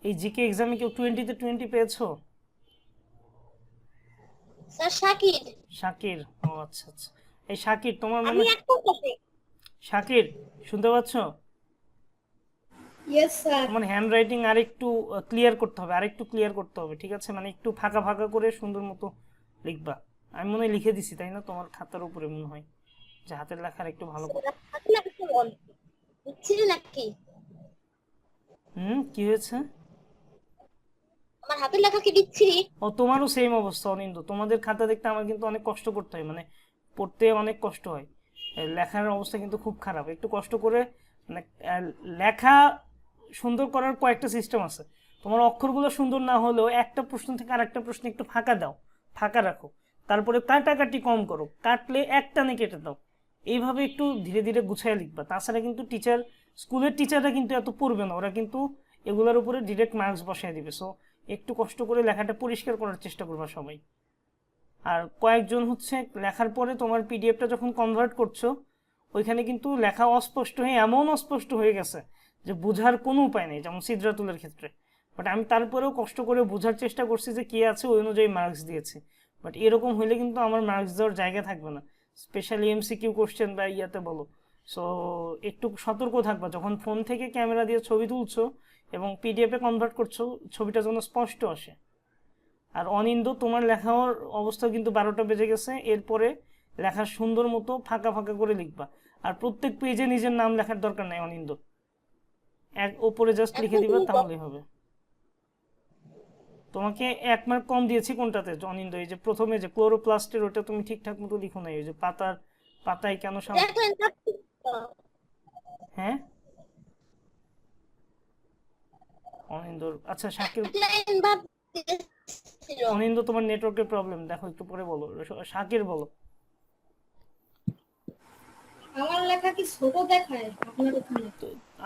এই জিকে এক্সামে কেউ 20-তে 20 পেয়েছো? স্যার শাকির, শাকির, ও আচ্ছা আচ্ছা। এই শাকির তোমার আমি মানে একটা করতে। শাকির শুনতে পাচ্ছ? Yes sir. তোমার হ্যান্ড রাইটিং আর একটু ক্লিয়ার করতে হবে, আর একটু ক্লিয়ার করতে হবে, ঠিক আছে? মানে একটু ফাঁকা ফাঁকা করে সুন্দর মতো লিখবা। আমি মনে হয় লিখে দিছি তাই না তোমার খাতার উপরে, মনে হয় যে হাতের লেখার একটু ভালো করে। হাতে লাগছে বল, বুঝছিলি নাকি? কি হয়েছে? আমার হাতের লেখা কি বিচ্ছিরি? ও তোমারও সেম অবস্থা অনিন্দ, তোমাদের খাতা দেখতে আমার কিন্তু অনেক কষ্ট করতে হয়, মানে পড়তে অনেক কষ্ট হয়। লেখার অবস্থা কিন্তু খুব খারাপ। একটু কষ্ট করে মানে লেখা সুন্দর করার কয়েকটা সিস্টেম আছে। তোমার অক্ষরগুলো সুন্দর না হলেও একটা প্রশ্ন থেকে আরেকটা প্রশ্ন একটু ফাঁকা দাও, ফাঁকা রাখো, তারপরে কাটাকাটি কম করো, কাটলে একটানে কেটে দাও। এইভাবে একটু ধীরে ধীরে গুছায় লিখবা। তাছাড়া কিন্তু টিচার, স্কুলের টিচাররা কিন্তু এত পড়বে না, ওরা কিন্তু এগুলোর উপরে ডিরেক্ট মার্কস বসায় দিবে। সো একটু কষ্ট করে লেখাটা পরিষ্কার করার চেষ্টা করবা সবাই। আর কয়েকজন হচ্ছে লেখার পরে তোমার পিডিএফটা যখন কনভার্ট করছো, ওইখানে কিন্তু লেখা অস্পষ্ট হয়ে এমন অস্পষ্ট হয়ে গেছে যে বোঝার কোনো উপায় নেই, যেমন সিদ্রাতুলের ক্ষেত্রে। বাট আমি তারপরেও কষ্ট করে বোঝার চেষ্টা করছি যে কি আছে, ওই অনুযায়ী মার্কস দিয়েছি। বাট এরকম হইলে কিন্তু আমার মার্কস দেওয়ার জায়গা থাকবে না, স্পেশালি এমসিকিউ কোশ্চেন বা ইয়াতে বলো। সো একটু সতর্ক থাকবা যখন ফোন থেকে ক্যামেরা দিয়ে ছবি তুলছো এবং পিডিএফে কনভার্ট করছো, ছবিটা যেন স্পষ্ট আসে। আর অনিন্দ তোমার লেখার অবস্থা কিন্তু 12টা বেজে গেছে, এরপরে লেখা সুন্দর মতো ফাঁকা ফাঁকা করে লিখবা। আর প্রত্যেক পেজে নিজের নাম লেখার দরকার নাই অনিন্দ, এক ওপরে জাস্ট লিখে দিবা তাহলেই হবে। তোমাকে 1 মার্ক কম দিয়েছি কোনটাতে অনিন্দ? এই যে প্রথমে যে ক্লোরোপ্লাস্টের, ওটা তুমি ঠিকঠাক মতো লিখো নাই। ওই যে পাতায় কেন হ্যাঁ অনিন্দ। আচ্ছা শাকির, অনিন্দ তোমার নেটওয়ার্কের প্রবলেম, দেখো একটু পরে বলো। শাকির বলো। আমার লেখা কি ছোট দেখায় আপনার ওখানে?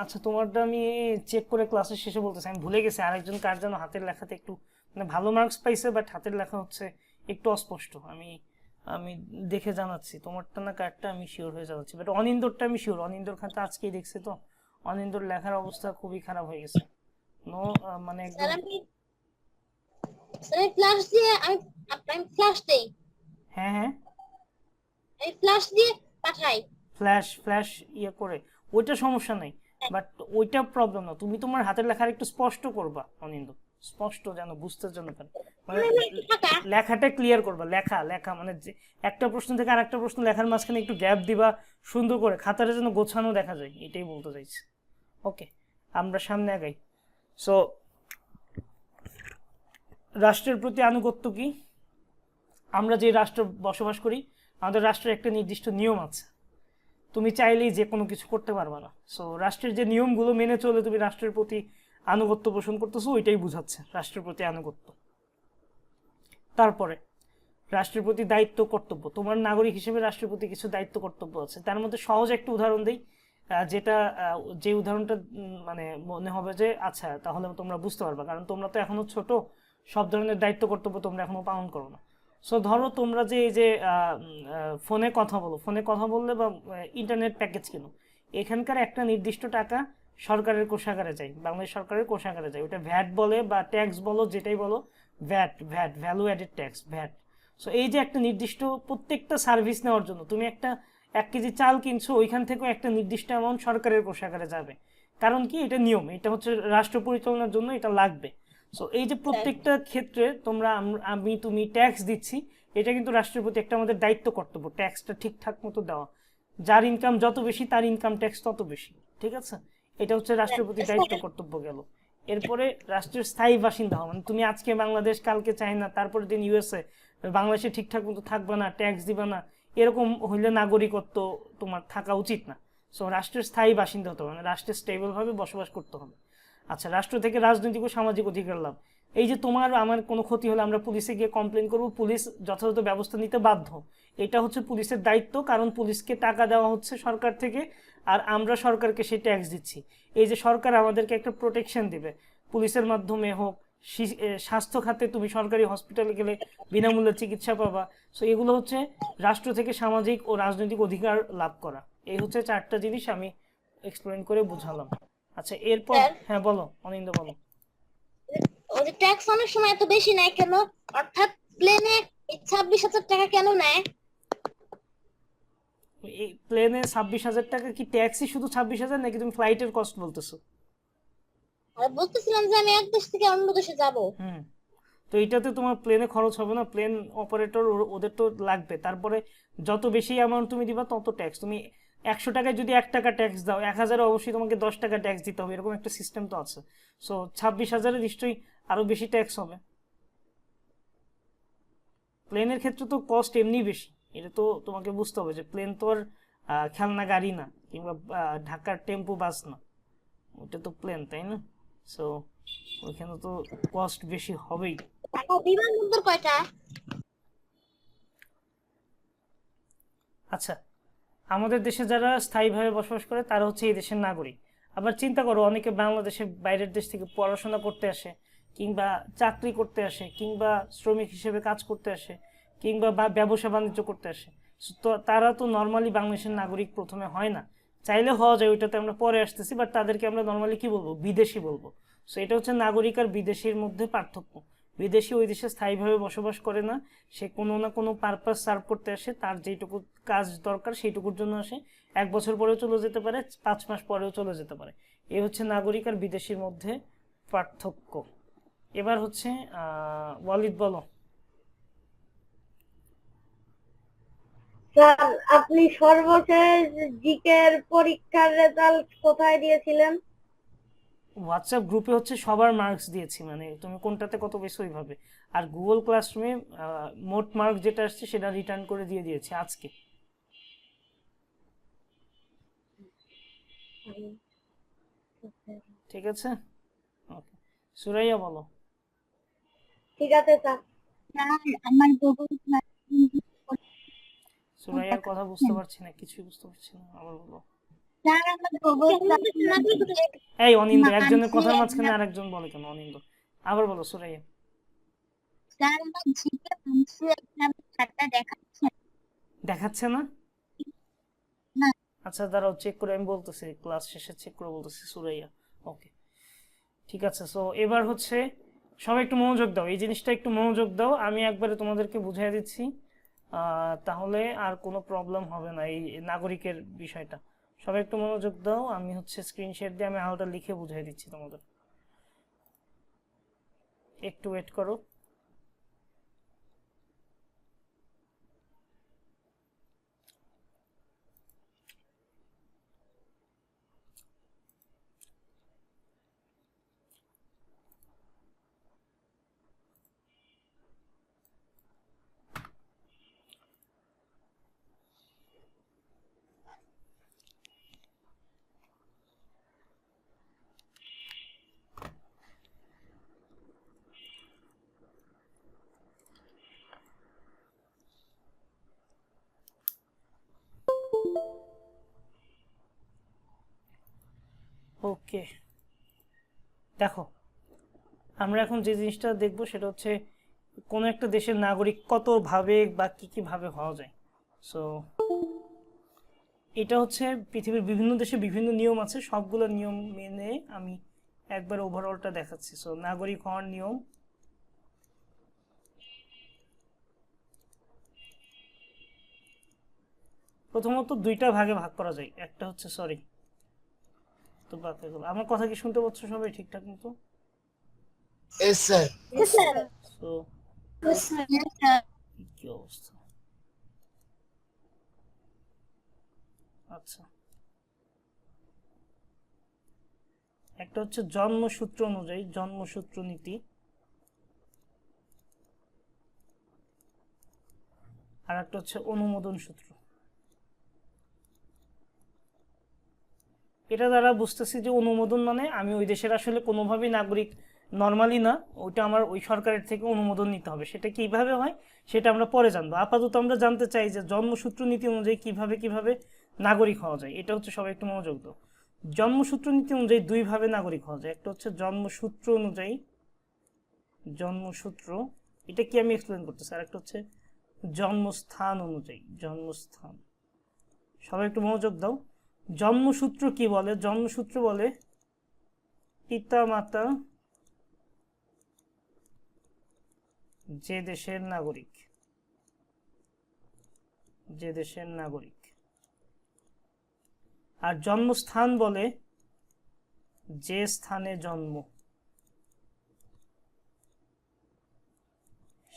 আচ্ছা তোমারটা আমি চেক করে ক্লাসের শেষে বলতেছি। আমি ভুলে গেছি আরেকজন কার যেন হাতের লেখাতে একটু মানে ভালো মার্কস পাইছে, বাট হাতের লেখা হচ্ছে একটু অস্পষ্ট। আমি দেখে জানাচ্ছি তোমারটা না কারটা, আমি শিওর হয়ে জানাচ্ছি। বাট অনিন্দরটা আমি শিওর, অনিন্দর খাতা আজকেই দেখছি তো, অনিন্দর লেখার অবস্থা খুবই খারাপ হয়ে গেছে। নো মানে একদম। স্যার ফ্ল্যাশ দিয়ে আমি ফ্ল্যাশ দেই। হ্যাঁ হ্যাঁ, আমি ফ্ল্যাশ দিয়ে পাঠাই। ফ্ল্যাশ ইয়ে করে, ওইটা সমস্যা নাই, বাট ওইটা প্রবলেম না। তুমি তোমার হাতের লেখার একটু স্পষ্ট করবা অনিন্দ, স্পষ্ট যেন বুঝতে জন্য পারে, মানে লেখাটা ক্লিয়ার করবা। লেখা মানে যে একটা প্রশ্ন থেকে আরেকটা প্রশ্ন লেখার মাঝখানে একটু গ্যাপ দিবা সুন্দর করে, খাতাটা যেন গোছানো দেখা যায়, এটাই বলতে চাইছি। ওকে, আমরা সামনে আগাই। সো রাষ্ট্রের প্রতি আনুগত্য কি? আমরা যে রাষ্ট্র বসবাস করি, আমাদের রাষ্ট্রের একটা নির্দিষ্ট নিয়ম আছে, তুমি চাইলেই যে কোনো কিছু করতে পারবে না। সো রাষ্ট্রের যে নিয়মগুলো মেনে চলে তুমি রাষ্ট্রের প্রতি আনুগত্য পোষণ করতেছো, ওইটাই বুঝাচ্ছে রাষ্ট্রের প্রতি আনুগত্য। তারপরে রাষ্ট্রের প্রতি দায়িত্ব কর্তব্য। তোমার নাগরিক হিসেবে রাষ্ট্রের প্রতি কিছু দায়িত্ব কর্তব্য আছে। তার মধ্যে সহজ একটা উদাহরণ দিই, যে উদাহরণটা মানে মনে হবে যে আচ্ছা তাহলে তোমরা বুঝতে পারবা, কারণ তোমরা তো এখনো ছোট, সব ধরনের দায়িত্ব কর্তব্য তোমরা এখনো পালন করো না। সো ধরো তোমরা যে এই যে ফোনে কথা বললে বা ইন্টারনেট প্যাকেজ কিনো, এখানকার একটা নির্দিষ্ট টাকা সরকারের কোষাগারে যায়, বাংলাদেশ সরকারের কোষাগারে যায়। ওটা ভ্যাট বলে বা ট্যাক্স বলো, যেটাই বলো, VAT value added tax, VAT. So এই যে একটা নির্দিষ্ট প্রত্যেকটা সার্ভিস নেওয়ার জন্য তুমি 1 কেজি চাল কিনছো, ওইখান থেকেও একটা নির্দিষ্ট অ্যামাউন্ট সরকারের কোষাগারে যাবে। কারণ কি? এটা নিয়ম, এটা হচ্ছে রাষ্ট্র পরিচালনার জন্য এটা লাগবে। সো এই যে প্রত্যেকটা ক্ষেত্রে তুমি ট্যাক্স দিচ্ছি, এটা কিন্তু রাষ্ট্রের প্রতি একটা আমাদের দায়িত্ব কর্তব্য, ট্যাক্সটা ঠিকঠাক মতো দেওয়া। যার ইনকাম যত বেশি তার ইনকাম ট্যাক্স তত বেশি, ঠিক আছে? এটা হচ্ছে রাষ্ট্রের প্রতি দায়িত্ব কর্তব্য গেল। এরপরে রাষ্ট্রের স্থায়ী বাসিন্দা হওয়া, মানে তুমি আজকে বাংলাদেশ, কালকে চায়না, তারপরের দিন ইউএসএ, বাংলাদেশে ঠিকঠাক মতো থাকবে না, ট্যাক্স দিবে না, এরকম হইলে নাগরিকত্ব তোমার থাকা উচিত না। সো রাষ্ট্রের স্থায়ী বাসিন্দা হতে হবে, মানে রাষ্ট্রে স্টেবল ভাবে বসবাস করতে হবে। আচ্ছা, রাষ্ট্র থেকে রাজনৈতিক ও সামাজিক অধিকার লাভ। এই যে তোমার আমার কোনো ক্ষতি হলে আমরা পুলিশে গিয়ে কমপ্লেন করব, পুলিশ যথাযথ ব্যবস্থা নিতে বাধ্য, এটা হচ্ছে পুলিশের দায়িত্ব, কারণ পুলিশকে টাকা দেওয়া হচ্ছে সরকার থেকে, আর আমরা সরকারকে সেই ট্যাক্স দিচ্ছি। এই যে সরকার আমাদেরকে একটা প্রোটেকশন দিবে, পুলিশের মাধ্যমে হোক, স্বাস্থ্য খাতে তুমি সরকারি হসপিটালে গেলে বিনামূল্যে চিকিৎসা পাবা। সো এগুলো হচ্ছে রাষ্ট্র থেকে সামাজিক ও রাজনৈতিক অধিকার লাভ করা। এই হচ্ছে 4টা জিনিস আমি এক্সপ্লেন করে বুঝালাম। আচ্ছা, এরপর হ্যাঁ বলো অনিন্দ, বলো। ওই যে ট্যাক্স অনেক সময় এত বেশি নেয় কেন? অর্থাৎ প্লেনে 26,000 টাকা কেন নেয়? এই প্লেনে 26,000 টাকা কি ট্যাক্সই শুধু 26,000, নাকি তুমি ফ্লাইটের কস্ট বলতেছো? আর বলতেছিলাম যে আমি এক দেশ থেকে অন্য দেশে যাব। তো এটাতে তোমার প্লেনে খরচ হবে না, প্লেন অপারেটর ওদের তো লাগবে। তারপরে যত বেশি অ্যামাউন্ট তুমি দিবা তত ট্যাক্স। তুমি 100 টাকায় যদি 1 টাকা ট্যাক্স দাও, 1000 অবশ্যই তোমাকে 10 টাকা ট্যাক্স দিতে হবে, এরকম একটা সিস্টেম তো আছে। সো 26,000-এ নিশ্চয়ই আরো বেশি ট্যাক্স হবে। প্লেনের ক্ষেত্রে তো কস্ট এমনি বেশি, এটা তো তোমাকে বুঝতে হবে যে প্লেন তো আর খেলনা গাড়ি না, কিংবা ঢাকার টেম্পো বাস না, ওটা তো প্লেন, তাই না? সো ওইখানে তো কস্ট বেশি হবেই। ঢাকা বিমানবন্দর কয়টা? আচ্ছা, আমাদের দেশে যারা স্থায়ীভাবে বসবাস করে তারা হচ্ছে এই দেশের নাগরিক। আবার চিন্তা করো, অনেকে বাংলাদেশে বাইরের দেশ থেকে পড়াশোনা করতে আসে, কিংবা চাকরি করতে আসে, কিংবা শ্রমিক হিসেবে কাজ করতে আসে, কিংবা ব্যবসা বাণিজ্য করতে আসে। তো তারা তো নর্মালি বাংলাদেশের নাগরিক প্রথমে হয় না, চাইলে হওয়া যায়, ওইটাতে আমরা পরে আসতেছি, বাট তাদেরকে আমরা নর্মালি কি বলবো, বিদেশি বলবো। সো এটা হচ্ছে নাগরিক আর বিদেশির মধ্যে পার্থক্য। বিদেশি ওই দেশে স্থায়ীভাবে বসবাস করে না, সে কোনো না কোনো পারপাস সার্ভ করতে আসে, তার যেটুকু কাজ দরকার সেইটুকুর জন্য আসে। 1 বছর পরেও চলে যেতে পারে, 5 মাস পরেও চলে যেতে পারে। এই হচ্ছে নাগরিক আর বিদেশির মধ্যে পার্থক্য। এবার হচ্ছে ওয়ালিদ, বলো। স্যার, আপনি সর্বশেষ জিকের পরীক্ষার রেজাল্ট কোথায় দিয়েছিলেন? হোয়াটসঅ্যাপ গ্রুপে হচ্ছে সবার মার্কস দিয়েছি, মানে তুমি কোনটাতে কত বেশি ওইভাবে। আর গুগল ক্লাসরুমে মোট মার্ক যেটা আসছে সেটা রিটার্ন করে দিয়ে দিয়েছি আজকে। ঠিক আছে, ওকে। সুরাইয়া, বলো। ঠিক আছে স্যার। আমার গুগল সুরাইয়ার কথা বুঝতে পারছি না, কিছুই বুঝতে পারছি না, আবার বলো। স্যার আমার গুগল এই অনিন্দ, একজনের কথার মাঝখানে আরেকজন বলে কেন? অনিন্দ, আবার বলো সুরাইয়া। স্যার আমার জিকে মানসি এক্সামের খাতা দেখাচ্ছে দেখাচ্ছে না? না। আচ্ছা দাঁড়াও, চেক করে আমি বলতেছি, ক্লাস শেষে চেক করে বলতেছি। সুরাইয়া, ওকে, ঠিক আছে। সো এবার হচ্ছে সবাই একটু মনোযোগ দাও, এই জিনিসটা একটু মনোযোগ দাও, আমি একবারে তোমাদেরকে বুঝিয়ে দিচ্ছি, তাহলে আর কোনো প্রবলেম হবে না এই নাগরিকের বিষয়টা। সবাই একটু মনোযোগ দাও, আমি হচ্ছে স্ক্রিন শেয়ার দিয়ে আমি আলোটা লিখে বুঝিয়ে দিচ্ছি তোমাদের, একটু ওয়েট করো। ওকে, দেখো আমরা এখন যে জিনিসটা দেখবো সেটা হচ্ছে কোন একটা দেশের নাগরিক কত ভাবে বা কি কি ভাবে হওয়া যায়। সো এটা হচ্ছে পৃথিবীর বিভিন্ন দেশে বিভিন্ন নিয়ম আছে, সবগুলো নিয়ম মেনে আমি একবার ওভারঅলটা দেখাচ্ছি। সো নাগরিক হওয়ার নিয়ম, প্রথমত 2টা ভাগে ভাগ করা যায়। একটা হচ্ছে, সরি তো বাকি গেল, আমার কথা কি শুনতে পাচ্ছ সবাই ঠিকঠাক মতো? S sir. সো কি অবস্থা, আচ্ছা একটা হচ্ছে জন্মসূত্র অনুযায়ী, জন্মসূত্র নীতি, আর একটা হচ্ছে অনুমোদন সূত্র। এটা দ্বারা বুঝতেছি যে অনুমোদন মানে আমি ওই দেশের আসলে কোনোভাবেই নাগরিক নর্মালি না, ওইটা আমার ওই সরকারের থেকে অনুমোদন নিতে হবে। সেটা কিভাবে হয় সেটা আমরা পরে জানবো। আপাতত আমরা জানতে চাই যে জন্মসূত্র নীতি অনুযায়ী কিভাবে নাগরিক হওয়া যায়। এটা হচ্ছে সবাই একটু মনোযোগ দাও। জন্মসূত্র নীতি অনুযায়ী দুইভাবে নাগরিক হওয়া যায়। একটা হচ্ছে জন্মসূত্র অনুযায়ী, জন্মসূত্র, এটা কি আমি এক্সপ্লেন করতেছি। আর একটা হচ্ছে জন্মস্থান অনুযায়ী, জন্মস্থান। সবাই একটু মনোযোগ দাও। জন্মসূত্র কি বলে? জন্মসূত্র বলে পিতা মাতা যে দেশের নাগরিক, যে দেশের নাগরিক। আর জন্মস্থান বলে যে স্থানে জন্ম,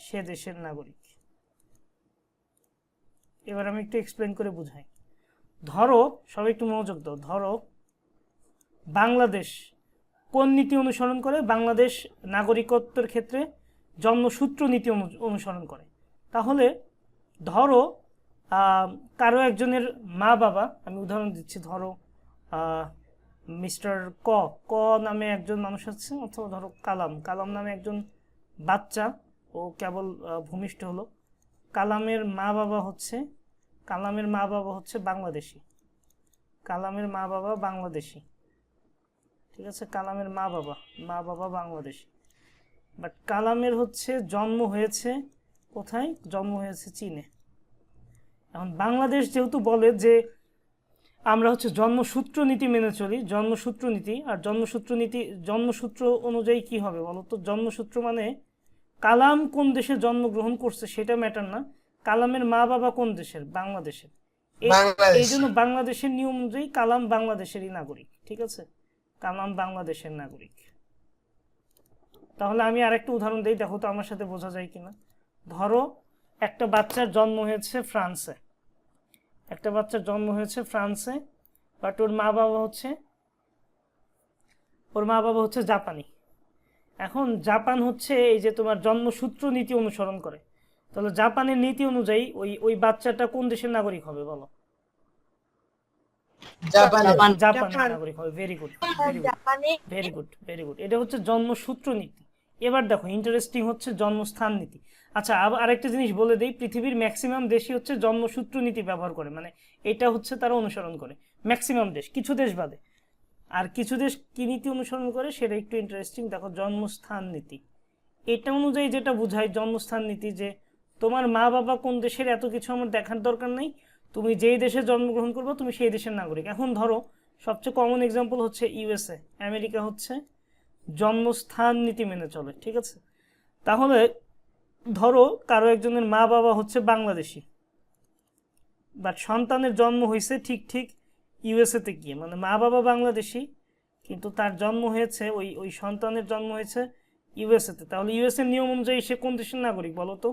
সে দেশের নাগরিক। এবার আমি একটু এক্সপ্লেন করে বুঝাই। ধরো, সবাই একটু মনোযোগ দাও, ধরো বাংলাদেশ কোন নীতি অনুসরণ করে? বাংলাদেশ নাগরিকত্বের ক্ষেত্রে জন্মসূত্র নীতি অনুসরণ করে। তাহলে ধরো কারো একজনের মা বাবা, আমি উদাহরণ দিচ্ছি, ধরো মিস্টার ক নামে একজন মানুষ আছে, অথবা ধরো কালাম নামে একজন বাচ্চা, ও কেবল ভূমিষ্ঠ হলো। কালামের মা বাবা হচ্ছে বাংলাদেশি, কালামের মা বাবা বাংলাদেশি, ঠিক আছে? কালামের মা বাবা বাংলাদেশি, বাট কালামের হচ্ছে জন্ম হয়েছে কোথায়? জন্ম হয়েছে চীনে। এখন বাংলাদেশ যেহেতু বলে যে আমরা হচ্ছে জন্মসূত্র নীতি মেনে চলি, জন্মসূত্র নীতি, আর জন্মসূত্র অনুযায়ী কি হবে বলো তো? জন্মসূত্র মানে কালাম কোন দেশে জন্মগ্রহণ করছে সেটা ম্যাটার না, কালামের মা বাবা কোন দেশের? বাংলাদেশের। এই জন্য বাংলাদেশের নিয়ম অনুযায়ী কালাম বাংলাদেশেরই নাগরিক, ঠিক আছে? কালাম বাংলাদেশের নাগরিক। তাহলে আমি আরেকটা উদাহরণ দিই, দেখো তো আমার সাথে বোঝা যায় কিনা। ধরো একটা বাচ্চার জন্ম হয়েছে ফ্রান্সে, বাট ওর মা বাবা হচ্ছে জাপানি। এখন জাপান হচ্ছে এই যে তোমার জন্মসূত্র নীতি অনুসরণ করে, তাহলে জাপানের নীতি অনুযায়ী ওই বাচ্চাটা কোন দেশের নাগরিক হবে বলো? জাপানের নাগরিক হবে। Very good. এটা হচ্ছে জন্মসূত্র নীতি। এবার দেখো ইন্টারেস্টিং হচ্ছে জন্মস্থান নীতি। আচ্ছা, আরেকটা জিনিস বলে দেই, পৃথিবীর ম্যাক্সিমাম দেশই হচ্ছে জন্মসূত্র নীতি ব্যবহার করে, মানে এটা হচ্ছে তারা অনুসরণ করে, ম্যাক্সিমাম দেশ, কিছু দেশ বাদে। আর কিছু দেশ কি নীতি অনুসরণ করে সেটা একটু ইন্টারেস্টিং। দেখো জন্মস্থান নীতি, এটা অনুযায়ী যেটা বোঝায় জন্মস্থান নীতি, যে তোমার মা বাবা কোন দেশের এত কিছু আমার দেখার দরকার নেই, তুমি যেই দেশে জন্মগ্রহণ করবে তুমি সেই দেশের নাগরিক। এখন ধরো সবচেয়ে কমন এক্সাম্পল হচ্ছে ইউএসএ, আমেরিকা হচ্ছে জন্মস্থান নীতি মেনে চলে, ঠিক আছে? তাহলে ধরো কারো একজনের মা বাবা হচ্ছে বাংলাদেশি, বাট সন্তানের জন্ম হয়েছে ঠিক ইউএসএতে গিয়ে, মানে মা বাবা বাংলাদেশি কিন্তু তার জন্ম হয়েছে ওই সন্তানের জন্ম হয়েছে ইউএসএতে। তাহলে ইউএসএ নিয়ম অনুযায়ী সে কোন দেশের নাগরিক বলো তো?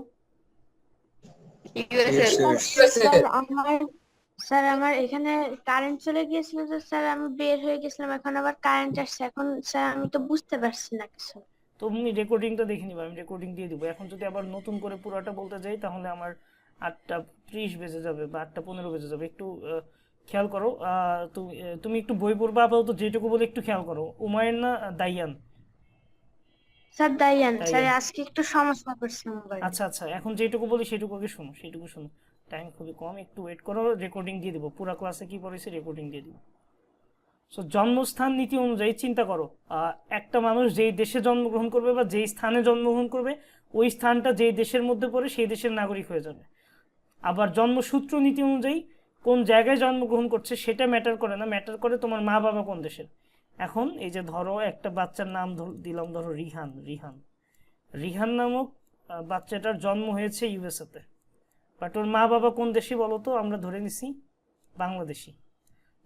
স্যার আমার এখানে কারেন্ট চলে গিয়েছিল, তো স্যার আমি বের হয়ে গেছিলাম, এখন আবার কারেন্ট আসছে। এখন স্যার আমি তো বুঝতে পারছি না কিছু। তুমি রেকর্ডিংটা দেখে নিবা, আমি রেকর্ডিং দিয়ে দিব। এখন যদি আবার নতুন করে পুরোটা বলতে যাই তাহলে আমার 8:30 বেজে যাবে বা 8:15 বেজে যাবে। একটু খেয়াল করো। তুমি একটু বই পড়বা, আপাতত যেটুকু বলে একটু খেয়াল করো। উমায়ের না দাইয়ান? স্যার দাইয়ান। স্যার আজকে একটু সমস্যা করছে মোবাইল। আচ্ছা, এখন যেটুকু বলি সেটুকু আগে শোনো, টাইম খুবই কম, একটু ওয়েট করো, রেকর্ডিং দিয়ে দিব। পুরো ক্লাসে কি পড়েছে রেকর্ডিং দিয়ে দিব। সো জন্মস্থান নীতি অনুযায়ী চিন্তা করো, একটা মানুষ যেই দেশে জন্মগ্রহণ করবে বা যেই স্থানে জন্মগ্রহণ করবে, ওই স্থানটা যেই দেশের মধ্যে পড়ে সেই দেশের নাগরিক হয়ে যাবে। আবার জন্মসূত্র নীতি অনুযায়ী কোন জায়গায় জন্মগ্রহণ করছে সেটা ম্যাটার করে না, ম্যাটার করে তোমার মা বাবা কোন দেশের। এখন এই যে ধরো একটা বাচ্চার নাম দিলাম, ধরো রিহান নামক বাচ্চাটার জন্ম হয়েছে ইউএসএতে, বাট ওর মা বাবা কোন দেশি বলো তো? আমরা ধরে নিছি বাংলাদেশি।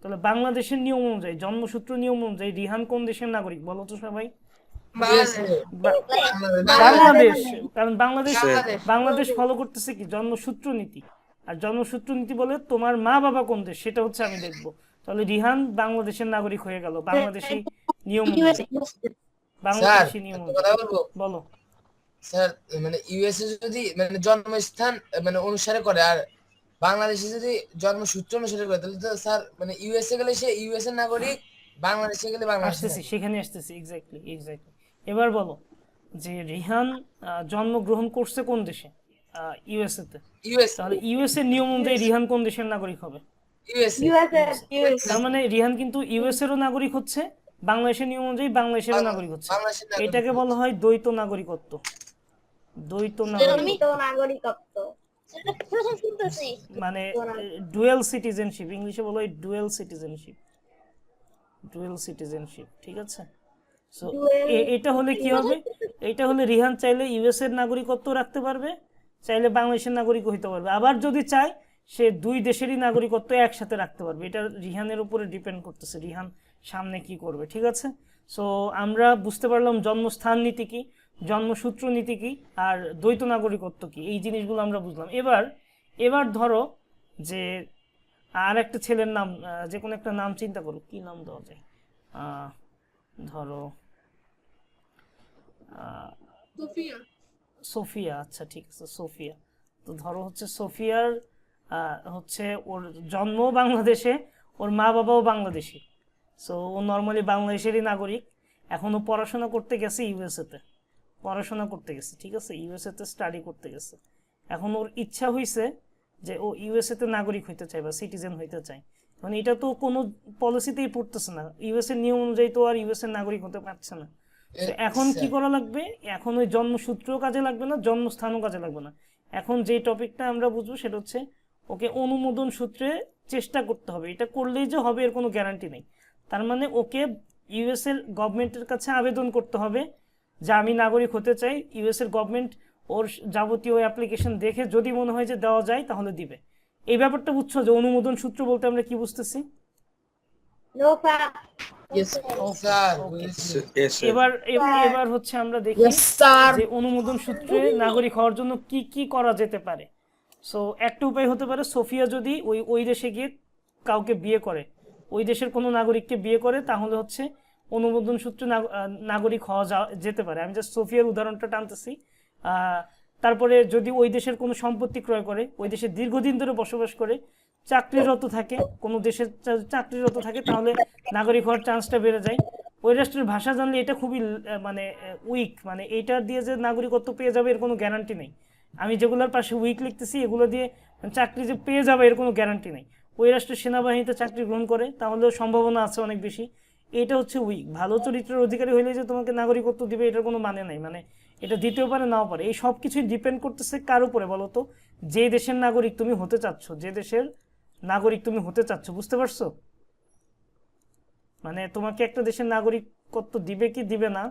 তাহলে বাংলাদেশের নিয়ম অনুযায়ী, জন্মসূত্র নিয়ম অনুযায়ী রিহান কোন দেশের নাগরিক বলো তো সবাই? বাংলাদেশ। কারণ বাংলাদেশ ফলো করতেছে কি? জন্মসূত্র নীতি। আর জন্মসূত্র নীতি বলে তোমার মা বাবা কোন দেশ সেটা হচ্ছে আমি দেখবো। তাহলে রিহান বাংলাদেশের নাগরিক হয়ে গেল বাংলাদেশি নিয়ম US অনুযায়ী। বাংলাদেশি নিয়ম একটা অনুযায়ী। কথা বলবো বলো। স্যার, মানে ইউএসএ যদি মানে জন্মস্থান মানে অনুসারে করে আর বাংলাদেশে যদি জন্মসূত্র অনুসারে করে, তাহলে তো স্যার মানে ইউএসএ গেলে সে ইউএসএ নাগরিক, বাংলাদেশে গেলে বাংলাদেশের আসতেছি, নাগরিক। সেখানে আসতেছি। এক্স্যাক্টলি। এবার বলো যে রিহান জন্মগ্রহণ করছে কোন দেশে? ইউএসএ তে। ইউএস তাহলে ইউএসএ নিয়ম অনুযায়ী রিহান কোন দেশের নাগরিক হবে? ইউএসএ তার মানে রিহান কিন্তু ইউএস এরও নাগরিক হচ্ছে, বাংলাদেশের নিয়ম অনুযায়ী বাংলাদেশেরও নাগরিক হচ্ছে। বাংলাদেশের নাগরিক। এটাকে বলা হয় দ্বৈত নাগরিকত্ব। দ্বৈত নাগরিকত্ব সেটা প্রথম শুনতেছি। মানে ডুয়েল সিটিজেনশিপ, ইংলিশে বলা হয় ডুয়েল সিটিজেনশিপ। ঠিক আছে? সো এটা হলে কি হবে? এটা হলে রিহান চাইলে ইউএস এর নাগরিকত্ব রাখতে পারবে, চাইলে বাংলাদেশের নাগরিক হইতে পারবে, আবার যদি চায় সে দুই দেশেরই নাগরিকত্ব একসাথে রাখতে পারবে। এটা রিহানের উপরে ডিপেন্ড করতেছে রিহান সামনে কি করবে। ঠিক আছে? সো আমরা বুঝতে পারলাম জন্মস্থান নীতি কি, জন্মসূত্র নীতি কি, আর দ্বৈত নাগরিকত্ব কি, এই জিনিসগুলো আমরা বুঝলাম। এবার ধরো যে আর একটা ছেলের নাম, যে কোনো একটা নাম চিন্তা করো, কি নাম দেওয়া যায়? ধরো সোফিয়া। আচ্ছা ঠিক আছে, সোফিয়া। তো ধরো হচ্ছে সোফিয়ার হচ্ছে ওর জন্ম বাংলাদেশে, ওর মা বাবাও বাংলাদেশি। সো ও নর্মালি বাংলাদেশেরই নাগরিক। এখনও পড়াশোনা করতে গেছে ইউএসএতে, ঠিক আছে? ইউএসএতে স্টাডি করতে গেছে। এখন ওর ইচ্ছা হয়েছে যে ও ইউএসএতে নাগরিক হইতে চায় বা সিটিজেন হইতে চায়। মানে এটা তো কোনো পলিসিতেই পড়তেছে না, ইউএসএর নিয়ম অনুযায়ী তো আর ইউএসএর নাগরিক হতে পারছে না। তো এখন কি করা লাগবে? এখন ওই জন্মসূত্রও কাজে লাগবে না, জন্মস্থানও কাজে লাগবে না। এখন যে টপিকটা আমরা বুঝবো সেটা হচ্ছে ওকে অনুমোদন সূত্রে চেষ্টা করতে হবে। এটা করলেই যে হবে এর কোনো গ্যারান্টি নেই। তার মানে ওকে ইউএস এর গভর্নমেন্টের কাছে আবেদন করতে হবে যে আমি নাগরিক হতে চাই। ইউএস এর গভর্নমেন্ট ওর যাবতীয় অ্যাপ্লিকেশন দেখে যদি মনে হয় যে দেওয়া যায় তাহলে দিবে। এই ব্যাপারটা বুঝছো যে অনুমোদন সূত্র বলতে আমরা কি বুঝতেছি? স্যার এবার হচ্ছে আমরা দেখি যে অনুমোদন সূত্রে নাগরিক হওয়ার জন্য কি কি করা যেতে পারে। সো একটা উপায় হতে পারে, সোফিয়া যদি ওই দেশে গিয়ে কাউকে বিয়ে করে, ওই দেশের কোনো নাগরিককে বিয়ে করে, তাহলে হচ্ছে অনুমোদন সূত্রে নাগরিক হওয়া যেতে পারে। আমি জাস্ট সোফিয়ার উদাহরণটা টানতেছি। তারপরে যদি ওই দেশের কোনো সম্পত্তি ক্রয় করে, ওই দেশে দীর্ঘদিন ধরে বসবাস করে, চাকরিরত থাকে, কোনো দেশে চাকরিরত থাকে, তাহলে নাগরিক হওয়ার চান্সটা বেড়ে যায়। ওই রাষ্ট্রের ভাষা জানলে এটা খুবই মানে উইক, মানে এইটা দিয়ে যে নাগরিকত্ব পেয়ে যাবে এর কোনো গ্যারান্টি নেই। আমি যেগুলোর পাশে উইক লিখতেছি এগুলো দিয়ে চাকরি যে পেয়ে যাবে এর কোনো গ্যারান্টি নেই। ওই রাষ্ট্রের সেনাবাহিনীতে চাকরি গ্রহণ করে তাহলেও সম্ভাবনা আছে অনেক বেশি। এটা হচ্ছে উইক। ভালো চরিত্রের অধিকারী হইলে যে তোমাকে নাগরিকত্ব দিবে এটার কোনো মানে নাই, মানে এটা দিতেও পারে নাও পারে। এই সব কিছুই ডিপেন্ড করতেছে কার উপরে বলো তো? যে দেশের নাগরিক তুমি হতে চাচ্ছ, বুঝতে পারছো? মানে তোমাকে একটা দেশের নাগরিকত্ব দিবে কি দিবে না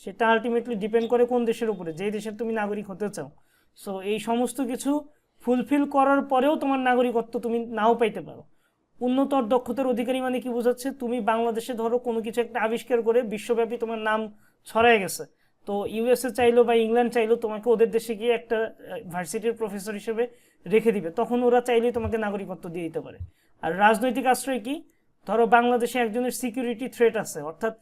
সেটা আলটিমেটলি ডিপেন্ড করে কোন দেশের উপরে, যে দেশের তুমি নাগরিক হতে চাও। সো এই সমস্ত কিছু ফুলফিল করার পরেও তোমার নাগরিকত্ব তুমি নাও পাইতে পারো। উন্নতর দক্ষতার অধিকারী মানে কি বোঝাচ্ছে? তুমি বাংলাদেশে ধরো কোনো কিছু একটা আবিষ্কার করে বিশ্বব্যাপী তোমার নাম ছড়ায় গেছে, তো ইউএসএ চাইলো বা ইংল্যান্ড চাইলো তোমাকে ওদের দেশে গিয়ে একটা ভার্সিটির প্রফেসর হিসেবে রেখে দিবে, তখন ওরা চাইলেই তোমাকে নাগরিকত্ব দিয়ে দিতে পারে। আর রাজনৈতিক আশ্রয় কি? ধরো বাংলাদেশে একজনের সিকিউরিটি থ্রেট আছে, অর্থাৎ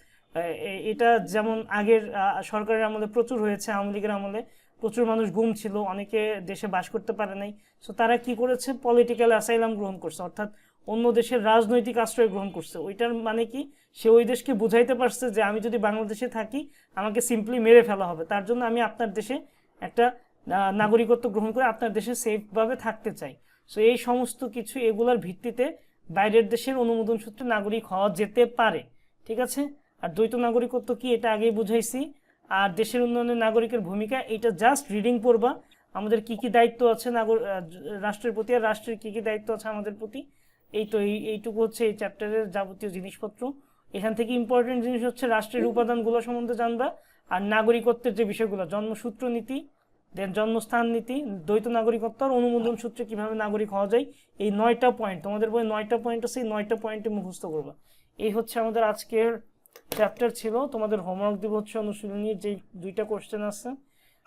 এটা যেমন আগের সরকারের আমলে প্রচুর হয়েছে, আওয়ামী লীগের আমলে প্রচুর মানুষ গুম ছিল, অনেকে দেশে বাস করতে পারে নাই। সো তারা কি করেছে? পলিটিক্যাল অ্যাসাইলাম গ্রহণ করছে, অর্থাৎ অন্য দেশের রাজনৈতিক আশ্রয় গ্রহণ করছে। ওইটার মানে কি? সে ওই দেশকে বুঝাইতে পারছে যে আমি যদি বাংলাদেশে থাকি আমাকে সিম্পলি মেরে ফেলা হবে, তার জন্য আমি আপনার দেশে একটা নাগরিকত্ব গ্রহণ করে আপনার দেশে সেফভাবে থাকতে চাই। সো এই সমস্ত কিছু এগুলোর ভিত্তিতে বাইরের দেশের অনুমোদন সূত্রে নাগরিক হওয়া যেতে পারে। ঠিক আছে? আর দ্বৈত নাগরিকত্ব কি এটা আগেই বুঝাইছি। আর দেশের উন্নয়নে নাগরিকের ভূমিকা, এটা জাস্ট রিডিং পড়বা। আমাদের কি কি দায়িত্ব আছে রাষ্ট্রের প্রতি, আর রাষ্ট্রের কি কি দায়িত্ব আছে আমাদের প্রতি, এইটুকু হচ্ছে এই চ্যাপ্টারের যাবতীয় জিনিসপত্র। এখান থেকে ইম্পর্টেন্ট জিনিস হচ্ছে রাষ্ট্রের উপাদানগুলো সম্বন্ধে জানবা, আর নাগরিকত্বের যে বিষয়গুলো, জন্মসূত্র নীতি, দেন জন্মস্থান নীতি, দ্বৈত নাগরিকত্ব আর অনুমোদন সূত্রে কিভাবে নাগরিক হওয়া যায়, এই 9টা পয়েন্ট তোমাদের বই 9টা পয়েন্ট আছে, এই 9টা পয়েন্টে মুখস্থ করবা। এই হচ্ছে আমাদের আজকের চ্যাপ্টার ছিল। তোমাদের হোমওয়ার্ক দিব হচ্ছে অনুশীলনী যে 2টা কোশ্চেন আছে।